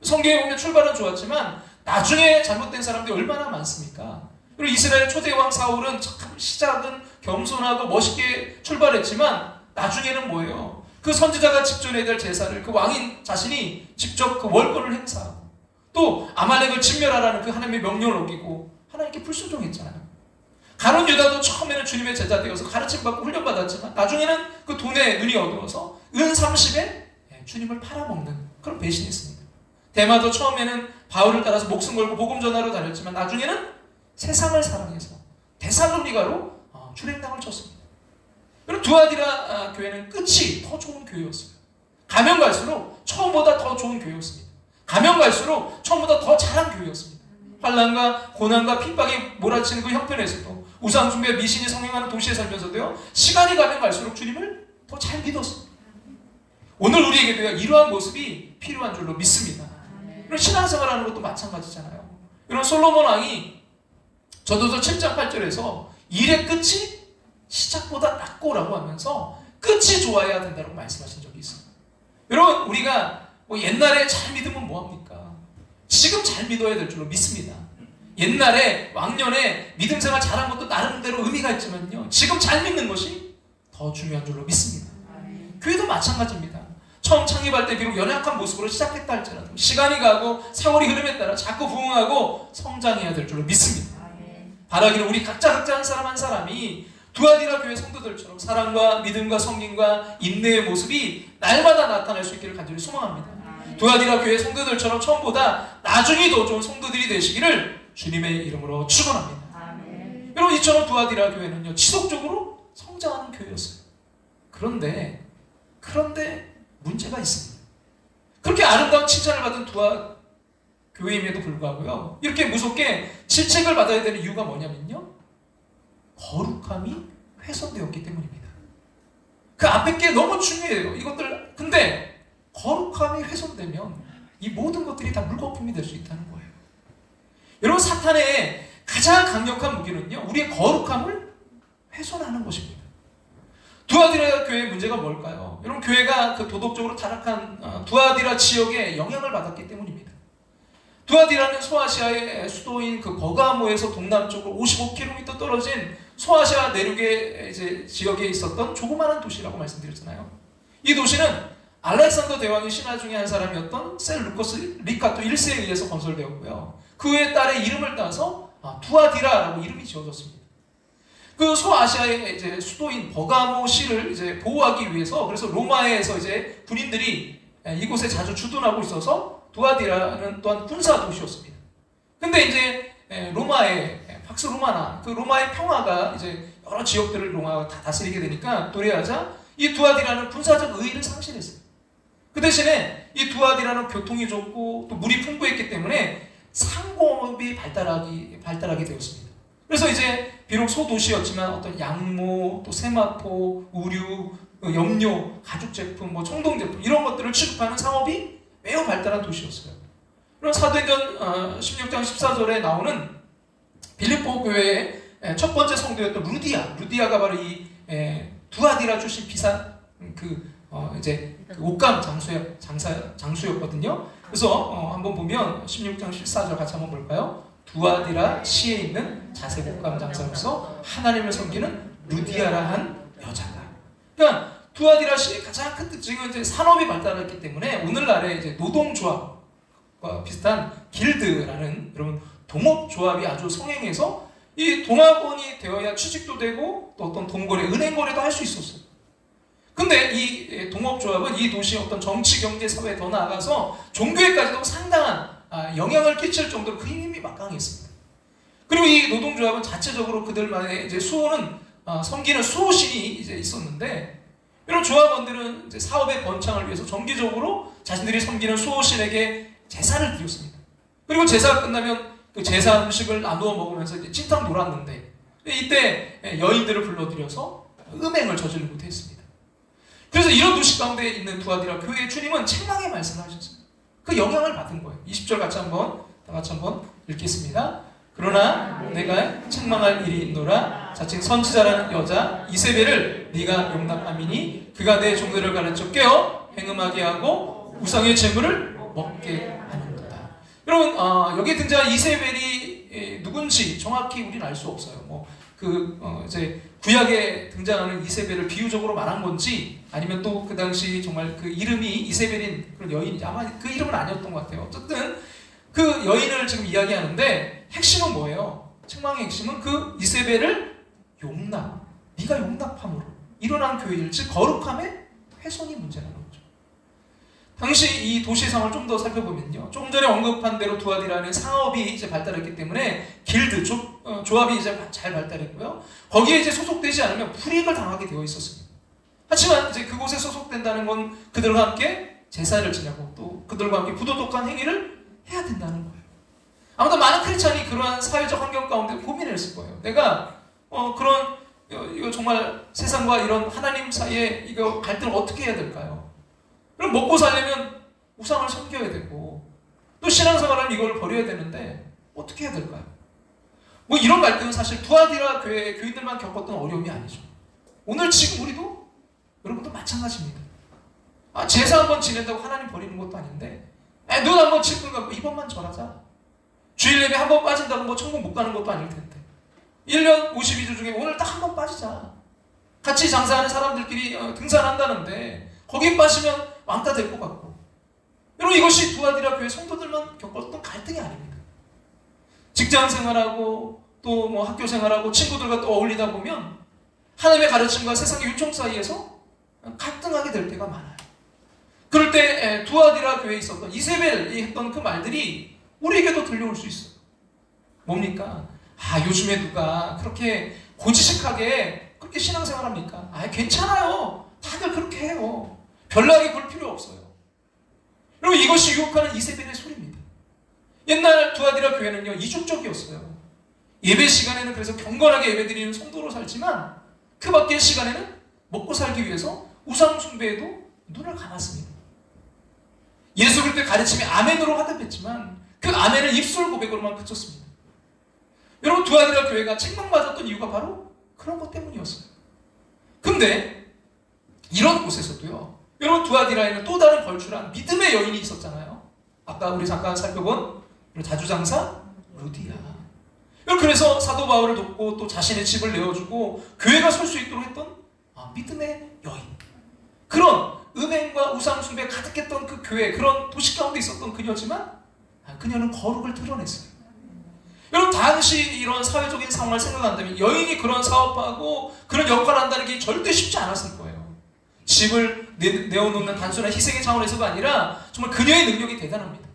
Speaker 1: 성경에 보면 출발은 좋았지만 나중에 잘못된 사람들이 얼마나 많습니까? 그리고 이스라엘 초대왕 사울은 시작은 겸손하고 멋있게 출발했지만 나중에는 뭐예요? 그 선지자가 직전해야 될 제사를 그 왕인 자신이 직접 그 월권을 행사하고 또 아말렉을 진멸하라는 그 하나님의 명령을 어기고 하나님께 불순종했잖아요. 가룟 유다도 처음에는 주님의 제자 되어서 가르침받고 훈련받았지만 나중에는 그 돈에 눈이 어두워서 은 30에 주님을 팔아먹는 그런 배신했습니다. 데마도 처음에는 바울을 따라서 목숨 걸고 복음 전하러 다녔지만 나중에는 세상을 사랑해서 데살로니가로 출행당을 쳤습니다. 그리고 두아디라 교회는 끝이 더 좋은 교회였어요. 가면 갈수록 처음보다 더 좋은 교회였습니다. 가면 갈수록 처음보다 더 잘한 교회였습니다. 환난과 고난과 핍박이 몰아치는 그 형편에서도 우상숭배 미신이 성행하는 도시에 살면서도요, 시간이 가면 갈수록 주님을 더 잘 믿었습니다. 오늘 우리에게도요, 이러한 모습이 필요한 줄로 믿습니다. 이런 신앙생활하는 것도 마찬가지잖아요. 이런 솔로몬 왕이 전도서 7장 8절에서 일의 끝이 시작보다 낫고라고 하면서 끝이 좋아야 된다고 말씀하신 적이 있어요. 여러분, 우리가 옛날에 잘 믿으면 뭐합니까? 지금 잘 믿어야 될 줄로 믿습니다. 옛날에 왕년에 믿음 생활 잘한 것도 나름대로 의미가 있지만요, 지금 잘 믿는 것이 더 중요한 줄로 믿습니다. 교회도 마찬가지입니다. 처음 창립할 때 비록 연약한 모습으로 시작했다 할지라도 시간이 가고 세월이 흐름에 따라 자꾸 부흥하고 성장해야 될 줄로 믿습니다. 바라기는 우리 각자 한 사람 한 사람이 두아디라 교회 성도들처럼 사랑과 믿음과 섬김과 인내의 모습이 날마다 나타날 수 있기를 간절히 소망합니다. 두아디라 교회 성도들처럼 처음보다 나중에 더 좋은 성도들이 되시기를 주님의 이름으로 축원합니다. 여러분, 이처럼 두아디라 교회는요, 지속적으로 성장하는 교회였어요. 그런데 문제가 있습니다. 그렇게 아름다운 칭찬을 받은 두아 교회임에도 불구하고요, 이렇게 무섭게 질책을 받아야 되는 이유가 뭐냐면요, 거룩함이 훼손되었기 때문입니다. 그 앞에 게 너무 중요해요. 이것들. 근데 거룩함이 훼손되면 이 모든 것들이 다 물거품이 될 수 있다는 거예요. 여러분, 사탄의 가장 강력한 무기는요, 우리의 거룩함을 훼손하는 것입니다. 두아디라 교회의 문제가 뭘까요? 여러분, 교회가 그 도덕적으로 타락한 두아디라 지역에 영향을 받았기 때문입니다. 두아디라는 소아시아의 수도인 그 버가모에서 동남쪽으로 55km 떨어진 소아시아 내륙의 이제 지역에 있었던 조그마한 도시라고 말씀드렸잖아요. 이 도시는 알렉산더 대왕의 신하 중에 한 사람이었던 셀루커스 리카토 1세에 의해서 건설되었고요. 그의 딸의 이름을 따서 두아디라라고 이름이 지어졌습니다. 그 소아시아의 이제 수도인 버가모시를 이제 보호하기 위해서, 그래서 로마에서 이제 군인들이 이곳에 자주 주둔하고 있어서 두아디라는 또한 군사 도시였습니다. 근데 이제 로마의 팍스 로마나 그 로마의 평화가 이제 여러 지역들을 로마가 다 다스리게 되니까 도래하자 이 두아디라는 군사적 의의를 상실했어요. 그 대신에 이 두아디라는 교통이 좋고 또 물이 풍부했기 때문에 상공업이 발달하게 되었습니다. 그래서 이제 비록 소도시였지만 어떤 양모, 또 세마포, 의류, 염료, 가죽 제품, 뭐 청동 제품 이런 것들을 취급하는 상업이 매우 발달한 도시였어요. 그럼 사도행전 16장 14절에 나오는 빌립보 교회의 첫 번째 성도였던 루디아가 바로 이 두아디라 출신 비산 이제 그 옷감 장수였거든요. 그래서 한번 보면 16장 14절 같이 한번 볼까요? 두아디라 시에 있는 자색 옷감 장사로서 하나님을 섬기는 루디아라 한 여자가. 그러니까 두아디라 시의 가장 큰 특징은 이제 산업이 발달했기 때문에 오늘날의 이제 노동조합과 비슷한 길드라는 여러분 동업조합이 아주 성행해서 이 동업원이 되어야 취직도 되고 또 어떤 돈거래, 은행거래도 할 수 있었어요. 근데 이 동업조합은 이 도시의 어떤 정치, 경제, 사회에 더 나아가서 종교에까지도 상당한 영향을 끼칠 정도로 그 힘이 막강했습니다. 그리고 이 노동조합은 자체적으로 그들만의 이제 수호는 섬기는 수호신이 이제 있었는데, 이런 조합원들은 이제 사업의 번창을 위해서 정기적으로 자신들이 섬기는 수호신에게 제사를 드렸습니다. 그리고 제사가 끝나면 그 제사 음식을 나누어 먹으면서 이제 찐탕 놀았는데, 이때 여인들을 불러들여서 음행을 저지르기도 했습니다. 그래서 이런 도시 가운데 있는 두아디라 교회의 주님은 책망의 말씀을 하셨어요. 그 영향을 받은 거예요. 20절 다 같이 한번 읽겠습니다. 그러나 내가 책망할 일이 있노라. 자칭 선지자라는 여자 이세벨을 네가 용납함이니 그가 내 종들을 가르쳐 깨어 행음하게 하고 우상의 재물을 먹게 하는도다. 여러분, 여기에 등장한 이세벨이 누군지 정확히 우리는 알 수 없어요. 이제 구약에 등장하는 이세벨을 비유적으로 말한 건지, 아니면 또 그 당시 정말 그 이름이 이세벨인 그런 여인인지, 아마 그 이름은 아니었던 것 같아요. 어쨌든 그 여인을 지금 이야기하는데 핵심은 뭐예요? 책망의 핵심은 그 이세벨을 네가 용납함으로 일어난 교회일, 즉 거룩함의 훼손이 문제라는 거죠. 당시 이 도시의 상황을 좀 더 살펴보면요, 조금 전에 언급한 대로 두아디라는 상업이 이제 발달했기 때문에 길드 조합이 이제 잘 발달했고요. 거기에 이제 소속되지 않으면 불이익을 당하게 되어 있었습니다. 하지만 이제 그곳에 소속된다는 건 그들과 함께 제사를 지내고 또 그들과 함께 부도덕한 행위를 해야 된다는 거예요. 아무튼 많은 크리스찬이 그러한 사회적 환경 가운데 고민했을 거예요. 내가 이거 정말 세상과 이런 하나님 사이에 이거 갈등을 어떻게 해야 될까요? 그럼 먹고 살려면 우상을 섬겨야 되고, 또 신앙생활은 이걸 버려야 되는데 어떻게 해야 될까요? 이런 갈등은 사실 두아디라 교회 교인들만 겪었던 어려움이 아니죠. 오늘 지금 우리도 여러분도 마찬가지입니다. 제사 한번 지낸다고 하나님 버리는 것도 아닌데, 눈 한번 칠끔 갖고 이번만 절하자. 주일 예배 한번 빠진다고 천국 못 가는 것도 아닐 텐데, 1년 52주 중에 오늘 딱 한 번 빠지자. 같이 장사하는 사람들끼리 등산한다는데 거기 빠지면 왕따 될 것 같고. 여러분, 이것이 두아디라 교회 성도들만 겪었던 갈등이 아닙니다. 직장 생활하고 또 학교 생활하고 친구들과 또 어울리다 보면 하나님의 가르침과 세상의 요청 사이에서 갈등하게 될 때가 많아요. 그럴 때 두아디라 교회에 있었던 이세벨이 했던 그 말들이 우리에게도 들려올 수 있어요. 뭡니까? 요즘에 누가 그렇게 고지식하게 그렇게 신앙생활합니까? 괜찮아요. 다들 그렇게 해요. 별나게 굴 필요 없어요. 여러분, 이것이 유혹하는 이세벨의 소리입니다. 옛날 두아디라 교회는요, 이중적이었어요. 예배 시간에는 그래서 경건하게 예배드리는 성도로 살지만 그 밖의 시간에는 먹고 살기 위해서 우상 숭배에도 눈을 감았습니다. 예수 그리스도의 가르침이 아멘으로 화답했지만 그 아멘을 입술 고백으로만 그쳤습니다. 여러분, 두아디라 교회가 책망받았던 이유가 바로 그런 것 때문이었어요. 근데 이런 곳에서도요, 여러분, 두아디라에는 또 다른 걸출한 믿음의 여인이 있었잖아요. 아까 우리 잠깐 살펴본 자주장사 루디아. 그래서 사도 바울을 돕고 또 자신의 집을 내어주고 교회가 설 수 있도록 했던 믿음의 여인. 그런 음행과 우상숭배에 가득했던 그 교회, 그런 도시 가운데 있었던 그녀지만 그녀는 거룩을 드러냈어요. 여러분, 당시 이런 사회적인 상황을 생각한다면 여인이 그런 사업하고 그런 역할을 한다는 게 절대 쉽지 않았을 거예요. 집을 내어놓는 단순한 희생의 차원에서가 아니라 정말 그녀의 능력이 대단합니다.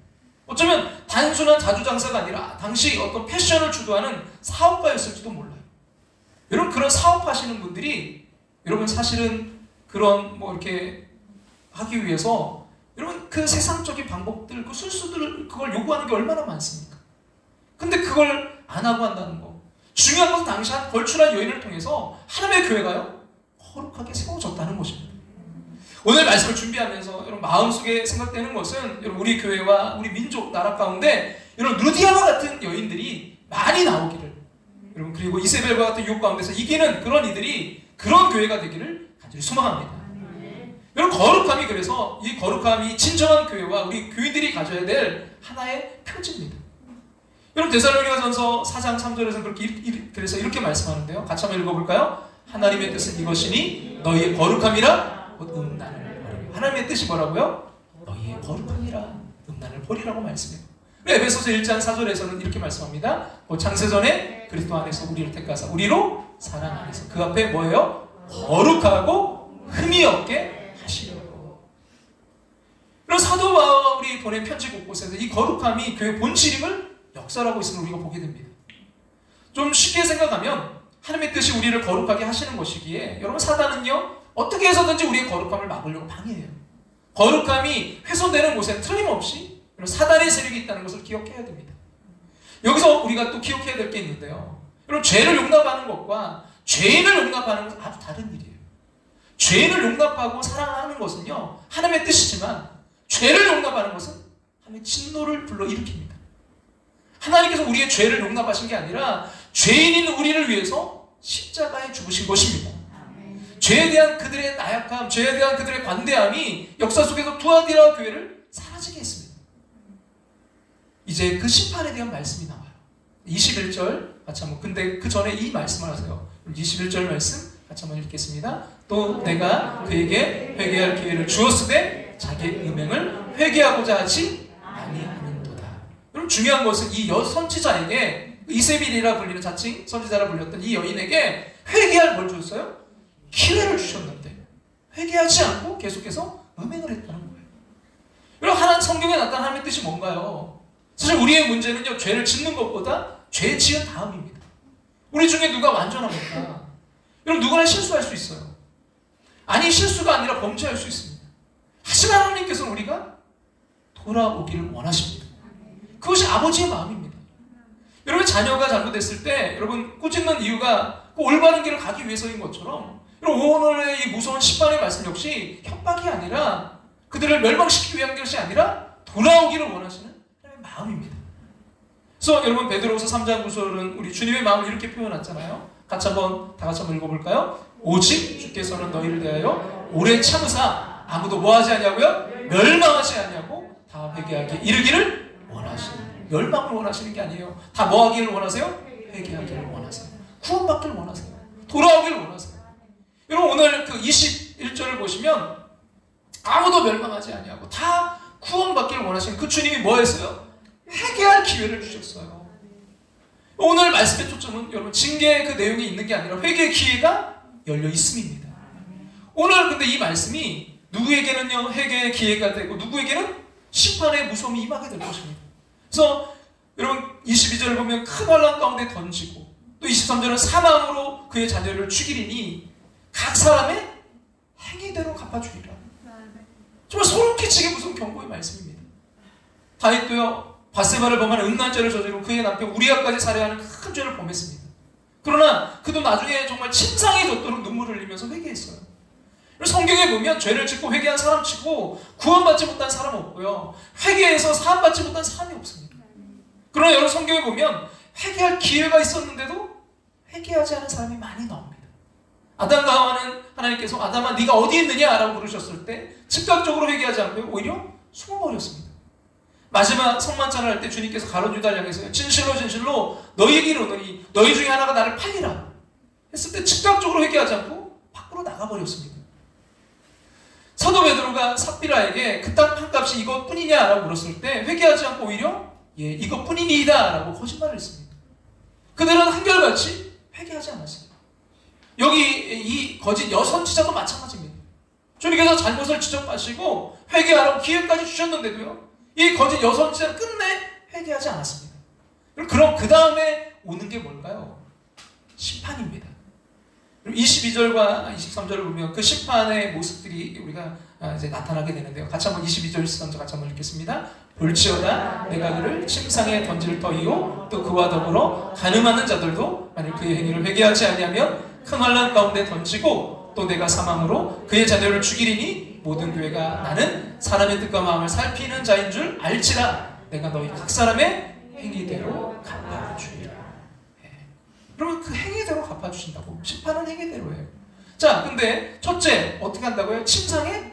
Speaker 1: 어쩌면 단순한 자주장사가 아니라 당시 어떤 패션을 주도하는 사업가였을지도 몰라요. 여러분, 그런 사업하시는 분들이 여러분 사실은 그런 이렇게 하기 위해서 여러분 그 세상적인 방법들, 그 술수들, 그걸 요구하는 게 얼마나 많습니까? 근데 그걸 안 하고 한다는 거. 중요한 것은 당시 한 걸출한 여인을 통해서 하나님의 교회가요, 거룩하게 세워졌다는 것입니다. 오늘 말씀을 준비하면서 여러분 마음속에 생각되는 것은 여러분 우리 교회와 우리 민족, 나라 가운데 여러분 루디아와 같은 여인들이 많이 나오기를, 여러분 그리고 이세벨과 같은 유혹 가운데서 이기는 그런 이들이 그런 교회가 되기를 간절히 소망합니다. 여러분, 거룩함이, 그래서 이 거룩함이 진정한 교회와 우리 교인들이 가져야 될 하나의 표지입니다. 여러분, 데살로니가전서 4장 3절에서 그래서 이렇게 말씀하는데요. 같이 한번 읽어볼까요? 하나님의 뜻은 이것이니 너희의 거룩함이라 곧 음란을 버리라. 하나님의 뜻이 뭐라고요? 너희의 거룩함이라 음란을 버리라고 말씀해요. 에베소서 1장 4절에서는 이렇게 말씀합니다. 창세전에 그리스도 안에서 우리를 택하사 우리로 사랑 안에서 그 앞에 뭐예요? 거룩하고 흠이 없게 하시려고. 그럼 사도 바울이 보낸 편지 곳곳에서 이 거룩함이 교회 본질임을 역설하고 있음을 우리가 보게 됩니다. 좀 쉽게 생각하면 하나님의 뜻이 우리를 거룩하게 하시는 것이기에 여러분, 사단은요 어떻게 해서든지 우리의 거룩함을 막으려고 방해해요. 거룩함이 훼손되는 곳에 틀림없이 사단의 세력이 있다는 것을 기억해야 됩니다. 여기서 우리가 또 기억해야 될 게 있는데요, 여러분, 죄를 용납하는 것과 죄인을 용납하는 것은 아주 다른 일이에요. 죄인을 용납하고 사랑하는 것은요 하나님의 뜻이지만, 죄를 용납하는 것은 하나님의 진노를 불러일으킵니다. 하나님께서 우리의 죄를 용납하신 게 아니라 죄인인 우리를 위해서 십자가에 죽으신 것입니다. 죄에 대한 그들의 나약함, 죄에 대한 그들의 관대함이 역사 속에서 두아디라 교회를 사라지게 했습니다. 이제 그 심판에 대한 말씀이 나와요. 21절 같이 한번, 근데 그 전에 이 말씀을 하세요. 21절 말씀 같이 한번 읽겠습니다. 또 내가 그에게 회개할 기회를 주었으되 자기의 음행을 회개하고자 하지 아니하는도다. 여러분, 중요한 것은 이 선지자에게, 이세벨이라 불리는 자칭 선지자라 불렸던 이 여인에게 회개할 뭘 주셨어요? 기회를 주셨는데 회개하지 않고 계속해서 음행을 했다는 거예요. 여러분, 하나님 성경에 나타난 하나님의 뜻이 뭔가요? 사실 우리의 문제는요, 죄를 짓는 것보다 죄 지은 다음입니다. 우리 중에 누가 완전합니까? 여러분, 누구나 실수할 수 있어요. 아니, 실수가 아니라 범죄할 수 있습니다. 하지만 하나님께서는 우리가 돌아오기를 원하십니다. 그것이 아버지의 마음입니다. 여러분, 자녀가 잘못했을 때 여러분 꾸짖는 이유가 그 올바른 길을 가기 위해서인 것처럼, 여러분 오늘의 이 무서운 심판의 말씀 역시 협박이 아니라, 그들을 멸망시키기 위한 것이 아니라 돌아오기를 원하시는 하나님의 마음입니다. 그래서 여러분, 베드로후서 3장 9절은 우리 주님의 마음을 이렇게 표현했잖아요. 다 같이 한번 읽어볼까요? 오직 주께서는 너희를 대하여 오래 참으사 아무도 뭐하지 않냐고요? 멸망하지 않냐고 다 회개하기에 이르기를 원하시는, 멸망을 원하시는 게 아니에요. 다 뭐하기를 원하세요? 회개하기를 원하세요. 구원받기를 원하세요. 돌아오기를 원하세요. 여러분, 오늘 그 21절을 보시면 아무도 멸망하지 않냐고 다 구원받기를 원하시는 그 주님이 뭐 했어요? 회개할 기회를 주셨어요. 오늘 말씀의 초점은 여러분 징계의 그 내용이 있는 게 아니라 회개의 기회가 열려 있음입니다. 오늘 근데 이 말씀이 누구에게는요 회개의 기회가 되고 누구에게는 심판의 무서움이 임하게 될 것입니다. 그래서 여러분 22절을 보면 큰 환난 가운데 던지고, 또 23절은 사망으로 그의 자녀를 죽이리니 각 사람의 행위대로 갚아주리라. 정말 소름 끼치게 무서운 경고의 말씀입니다. 다윗도요 밧세바를 범한 음란죄를 저지르고 그의 남편 우리아까지 살해하는 큰 죄를 범했습니다. 그러나 그도 나중에 정말 침상에 젖도록 눈물을 흘리면서 회개했어요. 성경에 보면 죄를 짓고 회개한 사람 치고 구원받지 못한 사람 없고요, 회개해서 사함받지 못한 사람이 없습니다. 그러나 여러분 성경에 보면 회개할 기회가 있었는데도 회개하지 않은 사람이 많이 나옵니다. 아담과 하와는 하나님께서 아담아 네가 어디 있느냐라고 부르셨을 때 즉각적으로 회개하지 않고 오히려 숨어버렸습니다. 마지막 성만찬을 할 때 주님께서 가룟 유다를 향해서 진실로 진실로 너희에게 이르노니 너희 중에 하나가 나를 팔리라 했을 때 즉각적으로 회개하지 않고 밖으로 나가버렸습니다. 사도 베드로가 삽비라에게 그 땅 판값이 이것뿐이냐라고 물었을 때 회개하지 않고 오히려 예 이것뿐이니이다 라고 거짓말을 했습니다. 그들은 한결같이 회개하지 않았어요. 여기 이 거짓 여선지자도 마찬가지입니다. 주님께서 잘못을 지적하시고 회개하라고 기회까지 주셨는데도요 이 거짓 여선지자는 끝내 회개하지 않았습니다. 그럼 그 다음에 오는 게 뭘까요? 심판입니다. 22절과 23절을 보면 그 심판의 모습들이 우리가 이제 나타나게 되는데요. 같이 한번 22절, 23절 같이 한번 읽겠습니다. 볼지어다 내가 그를 침상에 던질 터이요 또 그와 더불어 간음하는 자들도 만일 그의 행위를 회개하지 아니하면 큰 환난 가운데 던지고 또 내가 사망으로 그의 자녀를 죽이리니 모든 교회가 나는 사람의 뜻과 마음을 살피는 자인 줄 알지라 내가 너희 각 사람의 행위대로 갚아주리라. 그러면 그 행위대로 갚아주신다고. 심판은 행위대로예요. 자, 근데 첫째 어떻게 한다고요? 침상에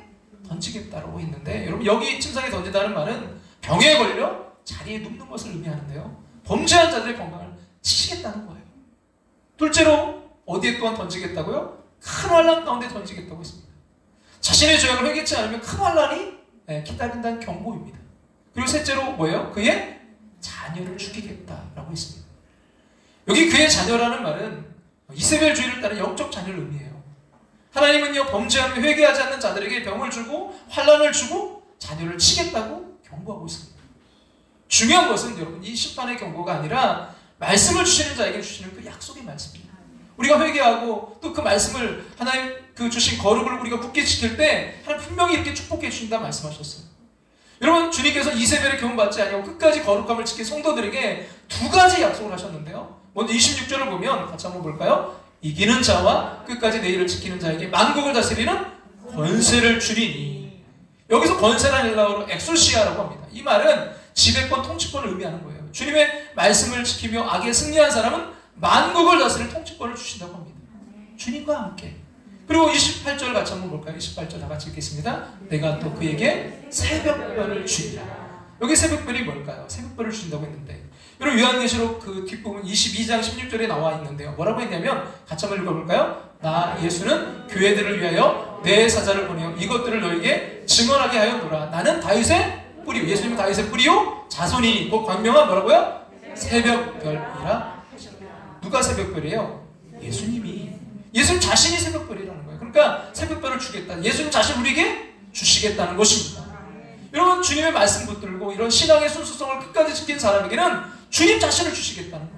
Speaker 1: 던지겠다라고 했는데 여러분 여기 침상에 던진다는 말은 병에 걸려 자리에 눕는 것을 의미하는데요. 범죄한 자들의 건강을 치시겠다는 거예요. 둘째로 어디에 또한 던지겠다고요? 큰 환난 가운데 던지겠다고 했습니다. 자신의 죄악을 회개치 않으면 큰 환난이 기다린다는 경고입니다. 그리고 셋째로 뭐예요? 그의 자녀를 죽이겠다라고 했습니다. 여기 그의 자녀라는 말은 이세벨주의를 따른 영적 자녀를 의미해요. 하나님은요 범죄하며 회개하지 않는 자들에게 병을 주고 환난을 주고 자녀를 치겠다고 경고하고 있습니다. 중요한 것은 여러분 이 심판의 경고가 아니라 말씀을 주시는 자에게 주시는 그 약속의 말씀입니다. 우리가 회개하고 또 그 말씀을 하나님 그 주신 거룩을 우리가 굳게 지킬 때 하나님 분명히 이렇게 축복해 주신다 말씀하셨어요. 여러분 주님께서 이세벨의 경험 받지 아니하고 끝까지 거룩함을 지킨 성도들에게 두 가지 약속을 하셨는데요. 먼저 26절을 보면 같이 한번 볼까요? 이기는 자와 끝까지 내 일을 지키는 자에게 만국을 다스리는 권세를 주리니. 여기서 권세라는 헬라어로 엑소시아라고 합니다. 이 말은 지배권, 통치권을 의미하는 거예요. 주님의 말씀을 지키며 악에 승리한 사람은 만국을 다스릴 통치권을 주신다고 합니다. 주님과 함께. 그리고 28절 같이 한번 볼까요? 28절 다 같이 읽겠습니다. 내가 또 그에게 새벽별을 주리라. 여기 새벽별이 뭘까요? 새벽별을 주신다고 했는데 여러분 요한계시록 그 뒷부분 22장 16절에 나와 있는데요. 뭐라고 했냐면 같이 한번 읽어볼까요? 나 예수는 교회들을 위하여 내 사자를 보내어 이것들을 너에게 증언하게 하였노라. 나는 다윗의 뿌리요. 예수님은 다윗의 뿌리요 자손이니 곧 광명한 뭐라고요? 새벽별이라. 누가 새벽별이에요? 예수님이. 예수님 자신이 새벽별이라는 거예요. 그러니까 새벽별을 주겠다. 예수님 자신 우리에게 주시겠다는 것입니다. 여러분 주님의 말씀 붙들고 이런 신앙의 순수성을 끝까지 지킨 사람에게는 주님 자신을 주시겠다는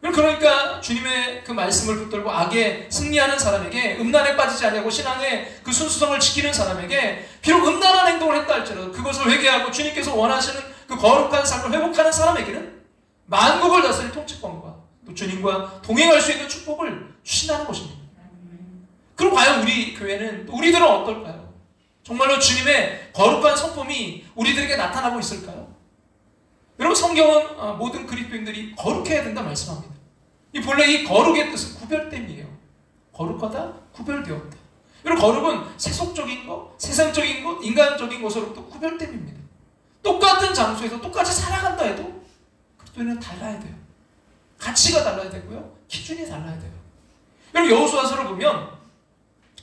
Speaker 1: 거예요. 그러니까 주님의 그 말씀을 붙들고 악에 승리하는 사람에게 음란에 빠지지 아니하고 신앙의 그 순수성을 지키는 사람에게 비록 음란한 행동을 했다 할지라도 그것을 회개하고 주님께서 원하시는 그 거룩한 삶을 회복하는 사람에게는 만국을 다스릴 통치권과 또 주님과 동행할 수 있는 축복을 주신다는 것입니다. 그럼 과연 우리 교회는 또 우리들은 어떨까요? 정말로 주님의 거룩한 성품이 우리들에게 나타나고 있을까요? 여러분 성경은 모든 그리스도인들이 거룩해야 된다 말씀합니다. 이 본래 이 거룩의 뜻은 구별됨이에요. 거룩하다, 구별되었다. 여러분 거룩은 세속적인 것, 세상적인 것, 인간적인 것으로부터 구별됨입니다. 똑같은 장소에서 똑같이 살아간다 해도 그리스도인은 달라야 돼요. 가치가 달라야 되고요. 기준이 달라야 돼요. 여러분 여호수아서를 보면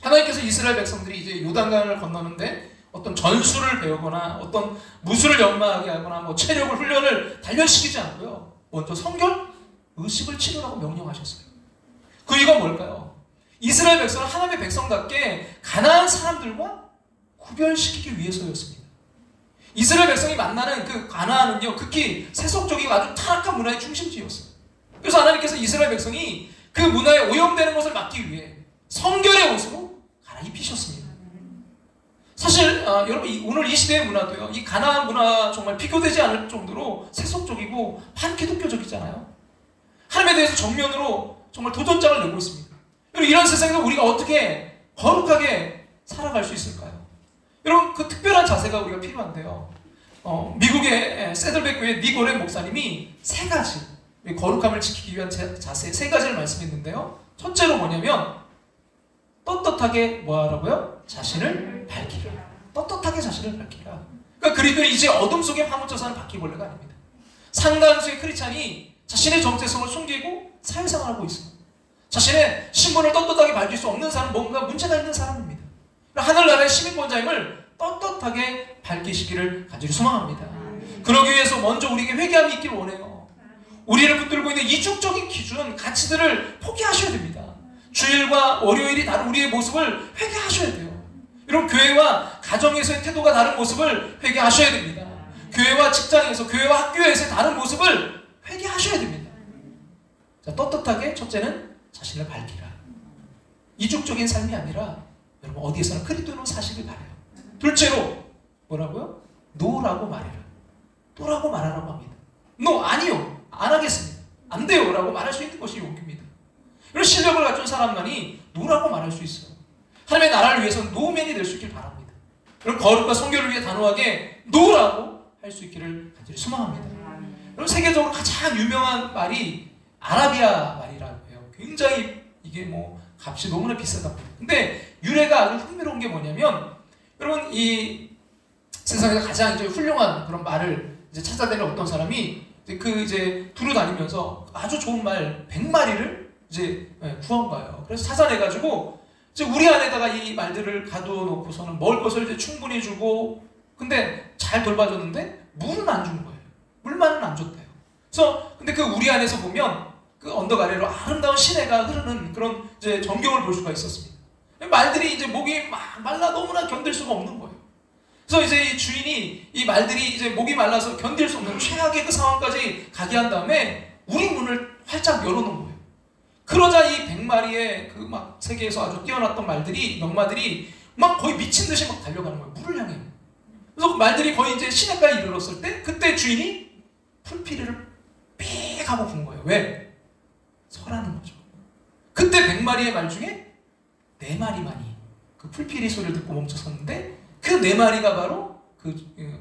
Speaker 1: 하나님께서 이스라엘 백성들이 이제 요단강을 건너는데 어떤 전술을 배우거나 어떤 무술을 연마하게 하거나 뭐 체력을 훈련을 단련시키지 않고요. 먼저 성결, 의식을 치르라고 명령하셨어요. 그 이유가 뭘까요? 이스라엘 백성은 하나님의 백성답게 가나안 사람들과 구별시키기 위해서였습니다. 이스라엘 백성이 만나는 그 가나안은요, 극히 세속적이고 아주 타락한 문화의 중심지였어요. 그래서 하나님께서 이스라엘 백성이 그 문화에 오염되는 것을 막기 위해 성결의 옷으로 갈아입히셨습니다. 사실 여러분 오늘 이 시대의 문화도요, 이 가나안 문화 정말 비교되지 않을 정도로 세속적이고 반기독교적이잖아요. 하나님에 대해서 정면으로 정말 도전장을 내고 있습니다. 여러분 이런 세상에서 우리가 어떻게 거룩하게 살아갈 수 있을까요? 여러분 그 특별한 자세가 우리가 필요한데요. 미국의 세들백교의 니고레 목사님이 세 가지 거룩함을 지키기 위한 자세 세 가지를 말씀했는데요. 첫째로 뭐냐면 떳떳하게 뭐하라고요? 자신을 밝히라. 떳떳하게 자신을 밝히라. 그러니까 그리스도는 이제 어둠 속에 파묻혀 사는 바퀴벌레가 아닙니다. 상당수의 크리스찬이 자신의 정체성을 숨기고 사회생활하고 있습니다. 자신의 신분을 떳떳하게 밝힐 수 없는 사람은 뭔가 문제가 있는 사람입니다. 하늘나라의 시민권자임을 떳떳하게 밝히시기를 간절히 소망합니다. 그러기 위해서 먼저 우리에게 회개함이 있기를 원해요. 우리를 붙들고 있는 이중적인 기준, 가치들을 포기하셔야 됩니다. 주일과 월요일이 다른 우리의 모습을 회개하셔야 돼요. 여러분, 교회와 가정에서의 태도가 다른 모습을 회개하셔야 됩니다. 교회와 직장에서, 교회와 학교에서의 다른 모습을 회개하셔야 됩니다. 자, 떳떳하게 첫째는 자신을 밝히라. 이중적인 삶이 아니라 여러분 어디에서나 그리스도로 사시길 바라요. 둘째로 뭐라고요? 노라고 말해라. 노라고 말하라고 합니다. 노, 아니요, 안 하겠습니다, 안 돼요 라고 말할 수 있는 것이 용기입니다. 이런 실력을 갖춘 사람만이 노라고 말할 수 있어요. 하나님의 나라를 위해서는 노맨이 될 수 있길 바랍니다. 여러분, 거룩과 성결을 위해 단호하게 노라고 할 수 있기를 간절히 소망합니다. 여러분, 세계적으로 가장 유명한 말이 아라비아 말이라고 해요. 굉장히 이게 뭐 값이 너무나 비싸답니다. 근데 유래가 아주 흥미로운 게 뭐냐면, 여러분, 이 세상에서 가장 이제 훌륭한 그런 말을 이제 찾아내는 어떤 사람이 이제 두루 다니면서 아주 좋은 말 100마리를 이제 구한 거예요. 그래서 찾아내가지고 이제 우리 안에다가 이 말들을 가둬놓고서는 먹을 것을 이제 충분히 주고, 근데 잘 돌봐줬는데 물은 안 준 거예요. 물만은 안 줬대요. 그래서 근데 그 우리 안에서 보면 그 언덕 아래로 아름다운 시내가 흐르는 그런 이제 전경을 볼 수가 있었습니다. 말들이 이제 목이 막 말라 너무나 견딜 수가 없는 거예요. 그래서 이제 이 주인이 이 말들이 이제 목이 말라서 견딜 수 없는 최악의 그 상황까지 가게 한 다음에 우리 문을 활짝 열어놓은 거예요. 그러자 이 100마리의 그 막 세계에서 아주 뛰어났던 말들이, 명마들이 막 거의 미친 듯이 막 달려가는 거예요. 물을 향해. 그래서 그 말들이 거의 이제 시내가에 이르렀을 때 그때 주인이 풀피리를 빽 하고 부은 거예요. 왜? 서라는 거죠. 그때 100마리의 말 중에 4마리만이 그 풀피리 소리를 듣고 멈춰섰는데, 그 4마리가 바로 그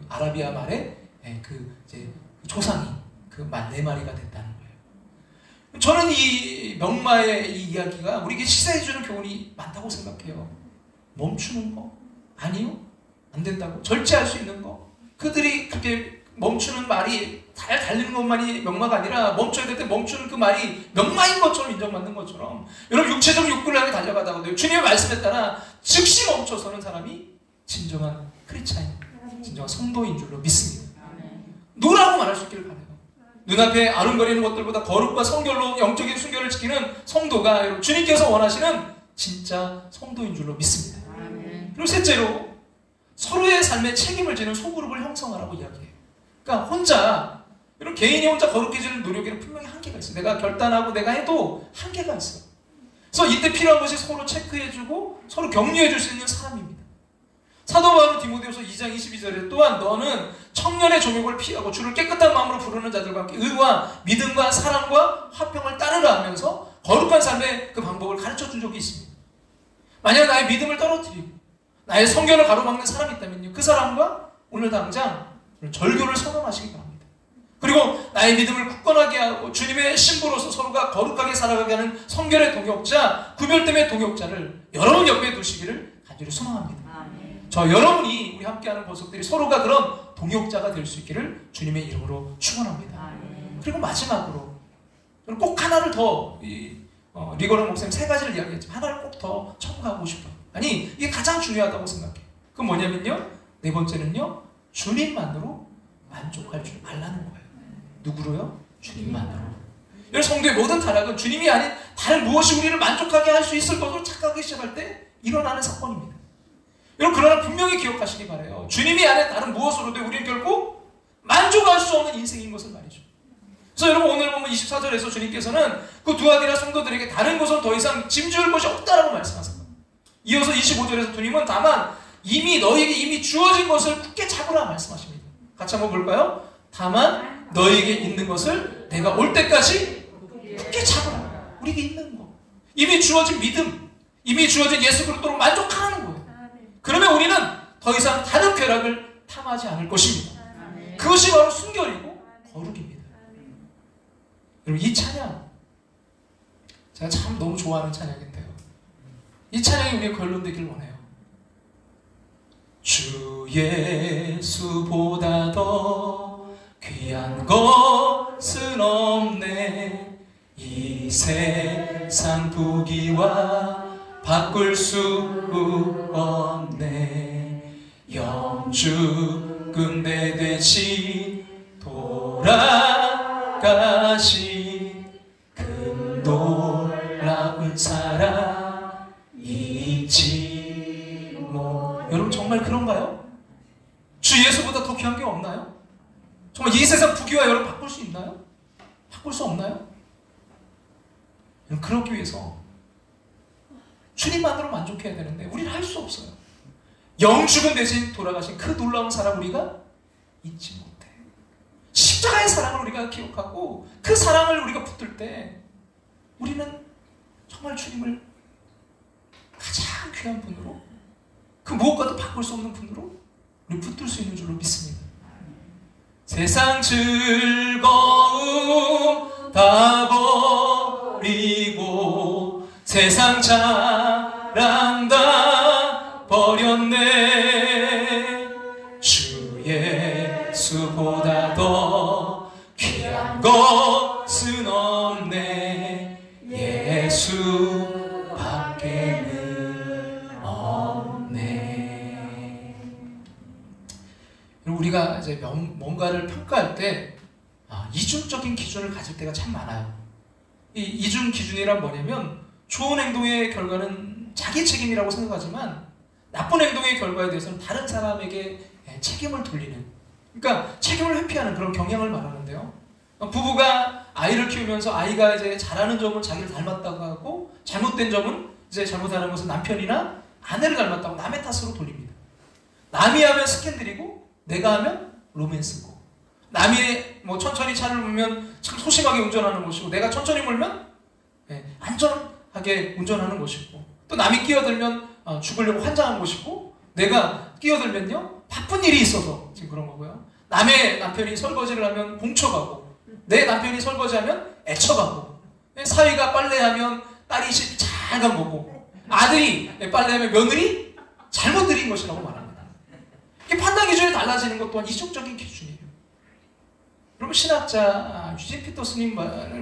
Speaker 1: 아라비아 말의 그 이제 조상이 그 말 4마리가 됐다는 거예요. 저는 이 명마의 이 이야기가 우리에게 시사해주는 교훈이 많다고 생각해요. 멈추는 거? 아니요, 안 된다고. 절제할 수 있는 거? 그들이 그렇게 멈추는 말이 잘 달리는 것만이 명마가 아니라 멈춰야 될 때 멈추는 그 말이 명마인 것처럼 인정받는 것처럼, 여러분 육체적 욕구를 향해 달려가다가도 주님의 말씀에 따라 즉시 멈춰서는 사람이 진정한 크리스찬, 진정한 성도인 줄로 믿습니다. 노라고 말할 수 있기를 바라요. 눈앞에 아른거리는 것들보다 거룩과 성결로 영적인 순결을 지키는 성도가 여러분 주님께서 원하시는 진짜 성도인 줄로 믿습니다. 그리고 셋째로 서로의 삶에 책임을 지는 소그룹을 형성하라고 이야기해요. 그러니까 혼자, 이런 개인이 혼자 거룩해지는 노력에는 분명히 한계가 있어요. 내가 결단하고 내가 해도 한계가 있어요. 그래서 이때 필요한 것이 서로 체크해주고 서로 격려해줄 수 있는 사람입니다. 사도 바울은 디모데후서 2장 22절에 또한 너는 청년의 정욕을 피하고 주를 깨끗한 마음으로 부르는 자들과 함께 의와 믿음과 사랑과 화평을 따르라 하면서 거룩한 삶의 그 방법을 가르쳐준 적이 있습니다. 만약 나의 믿음을 떨어뜨리고 나의 성결을 가로막는 사람이 있다면요, 그 사람과 오늘 당장 절교를 선언하시기 바랍니다. 그리고 나의 믿음을 굳건하게 하고 주님의 신부로서 서로가 거룩하게 살아가게 하는 성결의 동역자, 구별됨의 동역자를 여러분 옆에 두시기를 간절히 소망합니다. 저 여러분이 우리 함께하는 보석들이 서로가 그런 동역자가 될 수 있기를 주님의 이름으로 축원합니다. 그리고 마지막으로 저는 꼭 하나를 더 리거런 목사님 3가지를 이야기했지만 하나를 꼭 더 첨가하고 싶어요. 아니, 이게 가장 중요하다고 생각해요. 그건 뭐냐면요, 4번째는요, 주님만으로 만족할 줄 알라는 거예요. 누구로요? 주님만으로. 여러분, 성도의 모든 타락은 주님이 아닌 다른 무엇이 우리를 만족하게 할 수 있을 것으로 착각하기 시작할 때 일어나는 사건입니다. 여러분, 그러나 분명히 기억하시기 바라요. 주님이 아닌 다른 무엇으로도 우리는 결코 만족할 수 없는 인생인 것을 말이죠. 그래서 여러분, 오늘 보면 24절에서 주님께서는 그 두아디라 성도들에게 다른 것은 더 이상 짐지을 것이 없다라고 말씀하세요. 이어서 25절에서 주님은 다만 너희에게 이미 주어진 것을 굳게 잡으라 말씀하십니다. 같이 한번 볼까요? 다만 너희에게 있는 것을 내가 올 때까지 굳게 잡으라. 우리에게 있는 거, 이미 주어진 믿음, 이미 주어진 예수 그리스도로 만족하는 거예요. 그러면 우리는 더 이상 다른 쾌락을 탐하지 않을 것입니다. 그것이 바로 순결이고 거룩입니다. 여러분, 이 찬양 제가 참 너무 좋아하는 찬양인데요, 이 찬양이 우리의 결론되길 원해요. 주 예수보다 더 귀한 것은 없네. 이 세상 부귀와 바꿀 수 없네. 영죽은 내 대신 돌아가신 그 놀라운 사랑 잊지 못. 여러분, 정말 그런가요? 주 예수보다 더 귀한 게 없나요? 정말 이 세상 부귀와 여러분 바꿀 수 있나요? 바꿀 수 없나요? 그러기 위해서 주님만으로 만족해야 되는데 우리는 할 수 없어요. 영죽은 대신 돌아가신 그 놀라운 사랑 우리가 잊지 못해. 십자가의 사랑을 우리가 기억하고 그 사랑을 우리가 붙들 때 우리는 정말 주님을 가장 귀한 분으로, 그 무엇과도 바꿀 수 없는 분으로 우리 붙들 수 있는 줄로 믿습니다. 세상 즐거움 다 버리고 세상 자랑 다 버렸네. 주 예수보다 더 귀한 것은 없네. 예수 밖에는 없네. 우리가 이제 뭔가를 평가할 때 이중적인 기준을 가질 때가 참 많아요. 이 이중 기준이란 뭐냐면, 좋은 행동의 결과는 자기 책임이라고 생각하지만 나쁜 행동의 결과에 대해서는 다른 사람에게 책임을 돌리는, 그러니까 책임을 회피하는 그런 경향을 말하는데요. 부부가 아이를 키우면서 아이가 이제 잘하는 점은 자기를 닮았다고 하고, 잘못된 점은 이제 잘못하는 것은 남편이나 아내를 닮았다고 남의 탓으로 돌립니다. 남이 하면 스캔들이고 내가 하면 로맨스고, 남이 뭐 천천히 차를 몰면 참 소심하게 운전하는 것이고, 내가 천천히 몰면 안전하게 운전하는 것이고, 또 남이 끼어들면 죽으려고 환장한 것이고, 내가 끼어들면요 바쁜 일이 있어서 지금 그런 거고요. 남의 남편이 설거지를 하면 공쳐가고, 내 남편이 설거지하면 애쳐가고, 사위가 빨래하면 딸이 잘 간 거고, 아들이 빨래하면 며느리 잘못 들인 것이라고 말합니다. 이게 판단 기준이 달라지는 것 또한 이중적인 기준이에요. 여러분, 신학자 유진 피터스님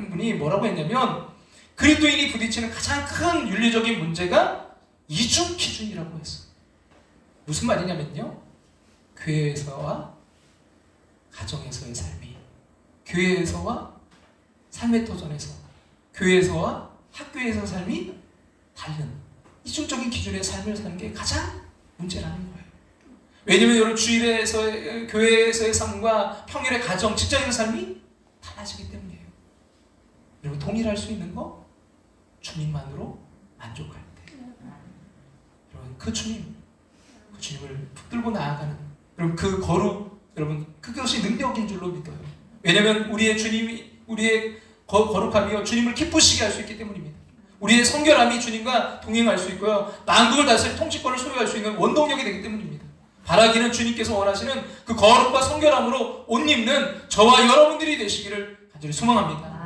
Speaker 1: 분이 뭐라고 했냐면, 그리스도인이 부딪히는 가장 큰 윤리적인 문제가 이중 기준이라고 했어요. 무슨 말이냐면요, 교회에서와 가정에서의 삶이, 교회에서와 삶의 터전에서, 교회에서와 학교에서 삶이 다른 이중적인 기준의 삶을 사는 게 가장 문제라는 거예요. 왜냐면 여러분, 주일에서의 교회에서의 삶과 평일의 가정, 직장에서 삶이 달라지기 때문이에요. 여러분, 동일할 수 있는 거 주님만으로 만족할 때, 여러분, 그 주님을 붙들고 나아가는, 여러분, 그 거룩, 여러분, 그것이 능력인 줄로 믿어요. 왜냐면 우리의 주님이, 우리의 거룩함이요 주님을 기쁘시게 할 수 있기 때문입니다. 우리의 성결함이 주님과 동행할 수 있고요, 만국을 다스릴 통치권을 소유할 수 있는 원동력이 되기 때문입니다. 바라기는 주님께서 원하시는 그 거룩과 성결함으로 옷 입는 저와 여러분들이 되시기를 간절히 소망합니다.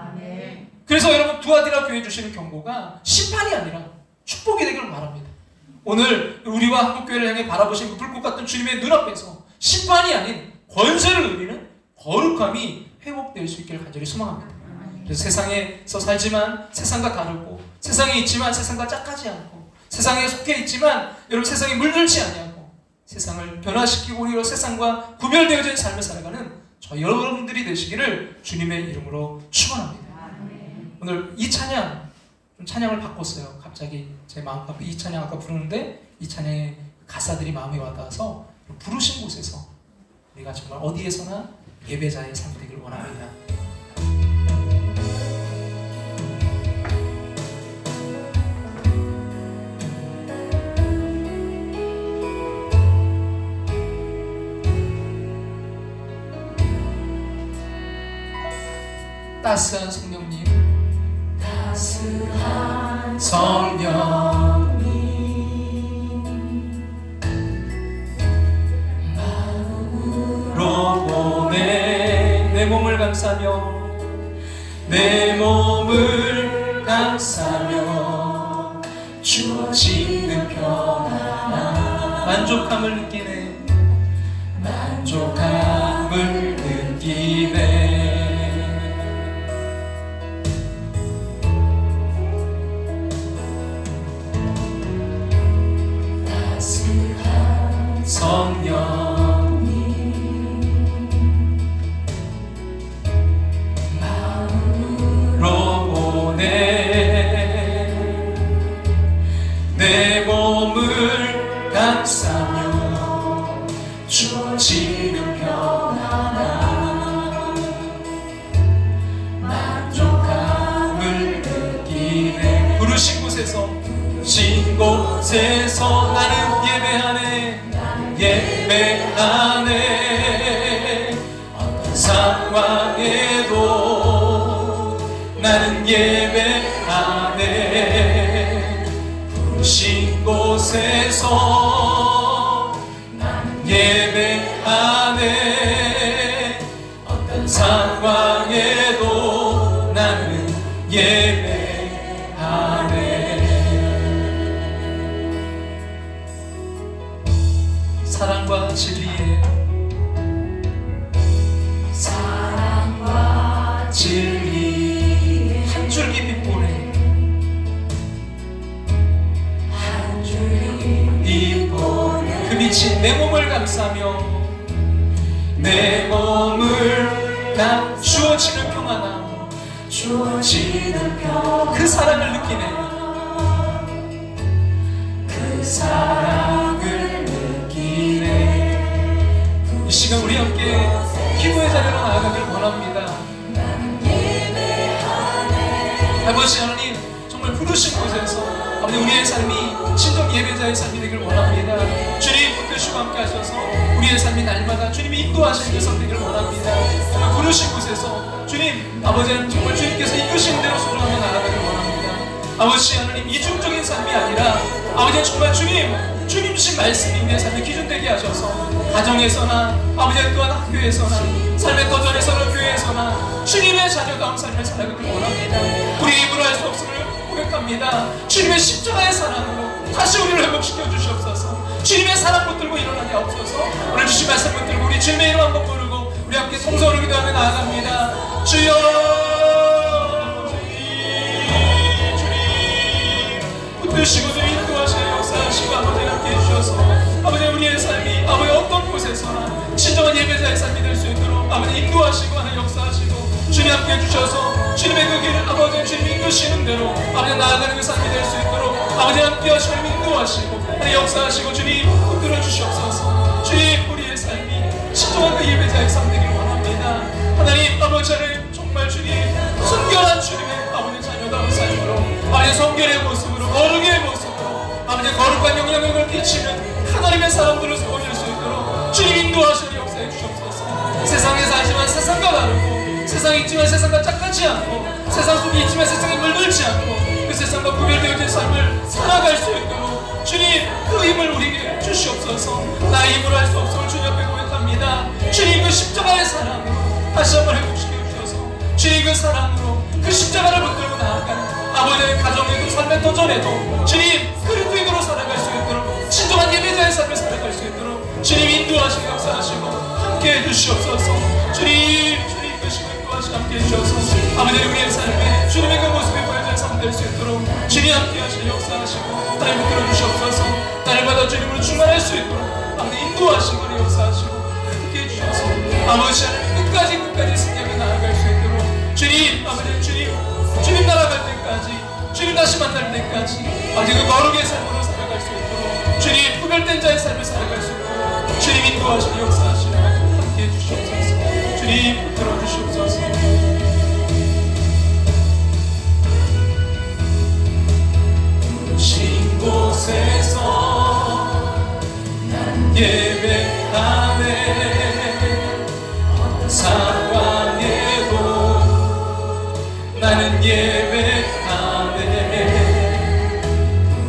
Speaker 1: 그래서 여러분, 두아디라 교회 주시는 경고가 심판이 아니라 축복이 되기를 바랍니다. 오늘 우리와 한국교회를 향해 바라보신 그 불꽃 같은 주님의 눈앞에서 심판이 아닌 권세를 누리는 거룩함이 회복될 수 있기를 간절히 소망합니다. 그래서 세상에서 살지만 세상과 다르고, 세상에 있지만 세상과 짝하지 않고, 세상에 속해 있지만 여러분 세상에 물들지 아니하고, 세상을 변화시키고 우리로 세상과 구별되어진 삶을 살아가는 저 여러분들이 되시기를 주님의 이름으로 축원합니다. 오늘 이 찬양, 좀 찬양을 바꿨어요. 갑자기 제 마음 가운데 이 찬양 아까 부르는데 이 찬양의 가사들이 마음에 와닿아서 부르신 곳에서 우리가 정말 어디에서나 예배자의 삶이 되기를 원합니다. 따스한 성령님, 따스한 성령님, 마음으로 보내 감싸며 내 몸을 감싸며 주어지는 평안함 만족함을 느끼네 만족함을 느끼네 따스한 성령님 마음으로 보내 내 몸을 감싸며 주어지는 평안함 만족함을 느끼네 부르신 곳에서 나는 예배하네 어떤 상황에도 나는 예배하네 부르신 곳에서 나는 예배하네 어떤 상황에도 나는 예배하네 사랑과 진리에 사랑과 진리에 한 줄기 빛보네 한 줄기 빛보네 그 빛이 내 몸을 감싸며 내 몸을 주어지는 평안함 주어지는 평안 그 사랑을 느끼네 그 사랑을 느끼네 이 시간 우리 함께 기도의 자리로 나아가길 원합니다. 아버지 하나님 정말 부르신 곳에서 아버지 우리의 삶이 진정 예배자의 삶이 되길 원합니다. 주님 붙드시고 함께 하셔서 우리의 삶이 날마다 주님이 인도하시는 그 삶 되길 원합니다. 정말 부르신 곳에서 주님 아버지는 정말 주님께서 이끄신 대로 순종하며 나아가길 원합니다. 아버지 하나님 이중적인 삶이 아니라 아버지는 정말 주님 주신 말씀이 우리의 삶의 기준 되게 하셔서 가정에서나 아버지 또한 학교에서나 삶의 도전에서나 교회에서나 주님의 자녀다운 삶을 살아가길 원합니다. 우리 입으로 할 수 없음을 고백합니다. 주님의 십자가의 사랑으로 다시 우리를 회복시켜 주시옵소서. 주님의 사랑 붙들고 일어나게 없어서 오늘 주신 말씀 붙들고 우리 주님의 이름 한번 부르고 우리 함께 통성으로 기도하며 나아갑니다. 주여 붙드시고 주님 인도하시고 역사하시고 아버지 함께 해주셔서 아버지 우리의 삶이 아버지 어떤 곳에서나 진정한 예배자의 삶이 될 수 있도록 아버지 인도하시고 하는 역사하시고 주님 함께 해주셔서 주님의 그 길을 아버지 주님이 이끄시는 대로 아버지 나아가는 그 삶이 될 수 있도록 아버지 함께 하시고 인도하시고 하는 역사하시고 주님 붙들어 주시옵소서. 주님 우리의 삶이 진정한 그 예배자의 삶 되기를 원합니다. 하나님 아버지 하나님 정말 주님 순결한 주님의 아버지 자녀다운 삶으로 아버지 성결의 모습으로 거룩의 모습으로 아버지 거룩한 영향력을 끼치는 하나님의 사람들을 세워질 수 있도록 주님 인도하시는 역사해 주시옵소서. 세상에 사지만 세상과 다르고 세상에 있지만 세상과 짝같지 않고 세상 속에 있지만 세상에 물들지 않고 그 세상과 구별되어진 삶을 살아갈 수 있도록 주님 그 힘을 우리에게 주시옵소서. 나의 힘으로 할 수 없음을 주님 앞에 고백합니다. 주님 그 십자가의 사랑으로 다시 한번 회복시켜 주셔서 주님 그 사랑으로 그 십자가를 붙들고 나아가는 아버지의 가정에도 삶의 도전에도 주님 그리스도인으로 살아갈 수 있도록 진정한 예배자의 삶을 살아갈 수 있도록 주님 인도하시고 역사하시고 함께 해주시옵소서. 주님 그 시간 인도하시고 함께 해주셔서 아버지 우리의 삶에 주님의 그 모습이 보여질 삶 될 수 있도록 주님 함께 하시고 역사하시고 하나님 붙들어 주시옵소서. 날마다 주님으로 충만할 수 있도록 아버지 인도하시고 역사하시고 함께 해주셔서 아버지 하나님 끝까지 승리하며 나아갈 수 있도록 주님 아버지 주님 날아갈 때까지 주님 다시 만날 때까지 아버지 그 거룩의 삶으로 살아갈 수 있도록 주님 구별된 자의 삶을 살아갈 수 있도록 주님 인도하시고 역사하시고 함께 해주시옵소서. 주님 붙들어 주시옵소서. 부르신 곳에서 난 예배하네 어떤 상황에도 나는 예배하네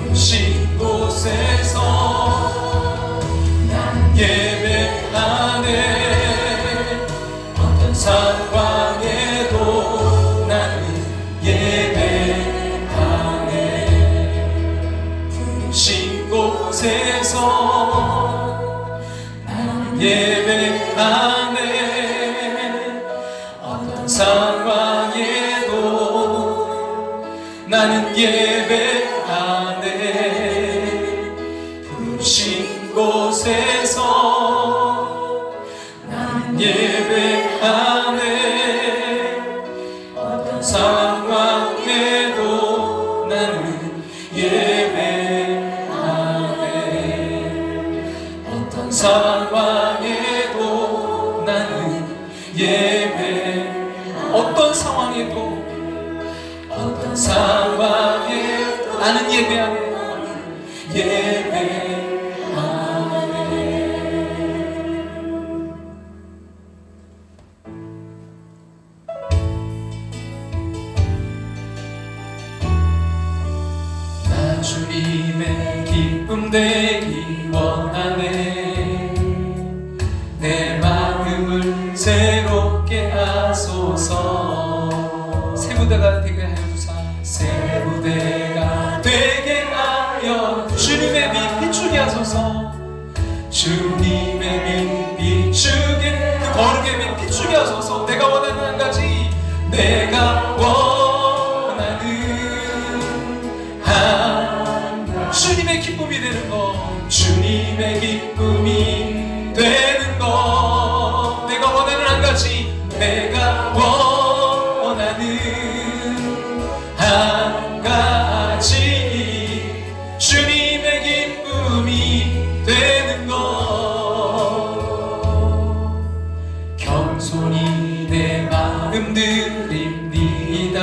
Speaker 1: 부르신 곳에서 난 예배하네 어떤 상황에 부르신 곳에서 나는 예배하네. 어떤 상황에도 나는 예배하네. 부르신 곳에서 나는 예배하네. 어떤 상황에도 나는 예배하네. 어떤 상황에도 나는 어떤 상황에도 나는 예배하네. 예배하네. 나 주님의 기쁨 되기 원하네. 내 마음을 새롭게 하소서. 새 부대가 되게 하여 주사. 새 부대가 되게 하여 주님의 빛 비추게 하소서. 주님의 빛 비추게, 그 거룩의 빛 비추게 하소서. 내가 원하는 한 가지, 내가 원하는 한 주님의 기쁨이 되는 것, 주님의 기쁨이 되는 것. 내가 원하는 한 가지, 내가 원하는 한 가지, 주님의 기쁨이 되는 것. 겸손히 내 마음 드립니다.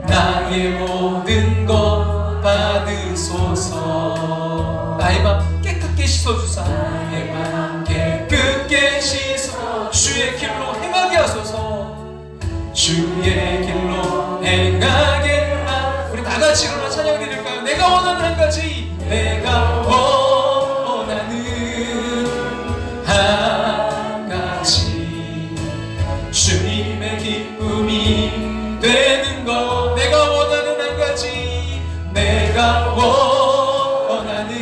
Speaker 1: 나의 모든 것 받으소서. 나의 맘 깨끗게 씻어주사. 나의 맘 깨끗게 씻어 주의 길로 행하게 하소서. 주의 길로 행하게 우리 다같이 일어나 찬양 드릴까요? 내가 원하는 한 가지, 내가 원하는 한 가지, 주님의 기쁨이 되는 것. 내가 원하는 한 가지, 내가 원하는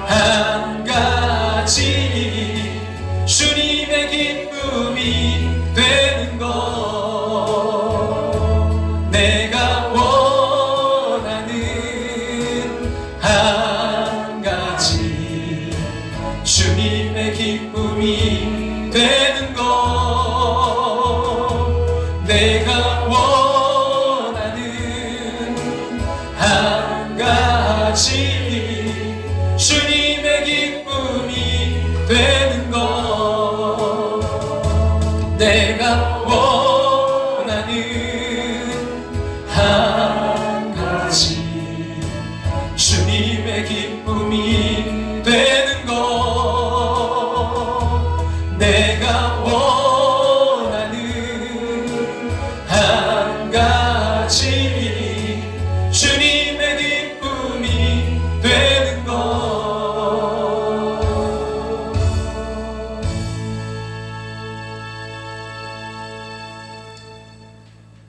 Speaker 1: 한 가지, 주님의 기쁨이 되는 것. 내가 원하는 한 가지, 주님의 기쁨이 되는 것. 내가 원하는 한 가지, 주님의 기쁨이 되는 것. 내가 원하는 한 가지, 주님의 기쁨이 되는 것. 내가 원하는 한 가지, 주님의 기쁨이 되는 것.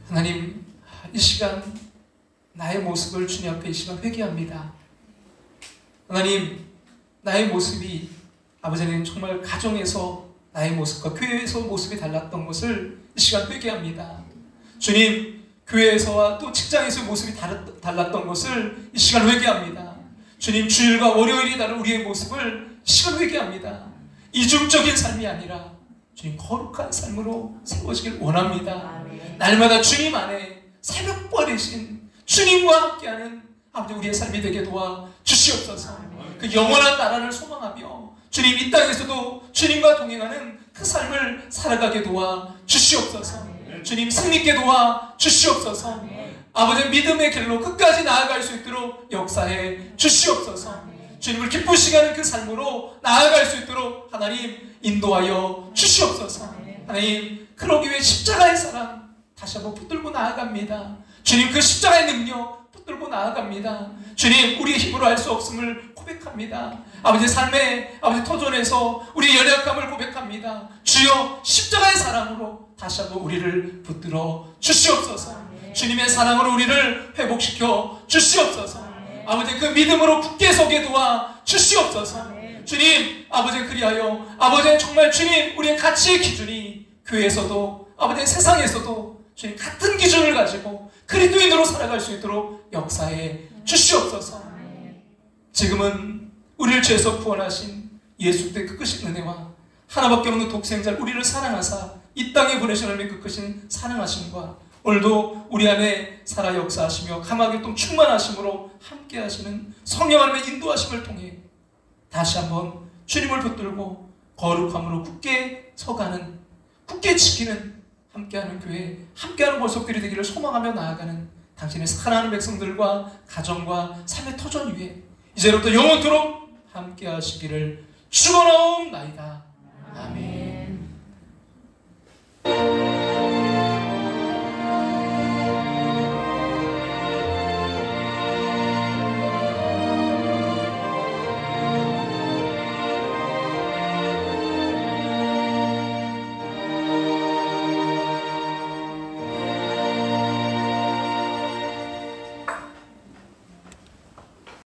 Speaker 1: 하나님, 이 시간 나의 모습을 주님 앞에 이 시간 회개합니다. 하나님, 나의 모습이 아버지는 정말 가정에서 나의 모습과 교회에서 모습이 달랐던 것을 이 시간 회개합니다. 주님, 교회에서와 또 직장에서의 모습이 달랐던 것을 이 시간 회개합니다. 주님, 주일과 월요일이 다른 우리의 모습을 이 시간 회개합니다. 이중적인 삶이 아니라 주님 거룩한 삶으로 세워지길 원합니다. 날마다 주님 안에 새벽벌이신 주님과 함께하는 아버지 우리의 삶이 되게 도와 주시옵소서. 그 영원한 나라를 소망하며 주님 이 땅에서도 주님과 동행하는 그 삶을 살아가게 도와 주시옵소서. 주님 승리있게 도와 주시옵소서. 아버지 믿음의 길로 끝까지 나아갈 수 있도록 역사해 주시옵소서. 주님을 기쁘시게 하는 그 삶으로 나아갈 수 있도록 하나님 인도하여 주시옵소서. 하나님, 그러기 위해 십자가의 사랑 다시 한번 붙들고 나아갑니다. 주님, 그 십자가의 능력 붙들고 나아갑니다. 주님, 우리의 힘으로 할 수 없음을 고백합니다. 아버지 삶의 아버지 터전에서 우리의 연약함을 고백합니다. 주여 십자가의 사랑으로 다시 한번 우리를 붙들어 주시옵소서. 주님의 사랑으로 우리를 회복시켜 주시옵소서. 아버지 그 믿음으로 굳게 서게 도와 주시옵소서. 주님 아버지 그리하여 아버지 정말 주님 우리의 가치의 기준이 교회에서도 아버지 세상에서도 주님 같은 기준을 가지고 그리스도인으로 살아갈 수 있도록 역사해 주시옵소서. 지금은 우리를 죄에서 구원하신 예수 그리스도의 그 크신 은혜와 하나밖에 없는 독생자를 우리를 사랑하사 이 땅에 보내신 하나님의 그 크신 사랑하심과 오늘도 우리 안에 살아 역사하시며 감화교통 충만하심으로 함께 하시는 성령 하나님의 인도하심을 통해 다시 한번 주님을 붙들고 거룩함으로 굳게 서가는, 굳게 지키는 함께하는 교회, 함께하는 골석들이 되기를 소망하며 나아가는 당신의 사랑하는 백성들과 가정과 삶의 터전 위에 이제부터 영원토록 함께 하시기를 축원하옵나이다. 아멘.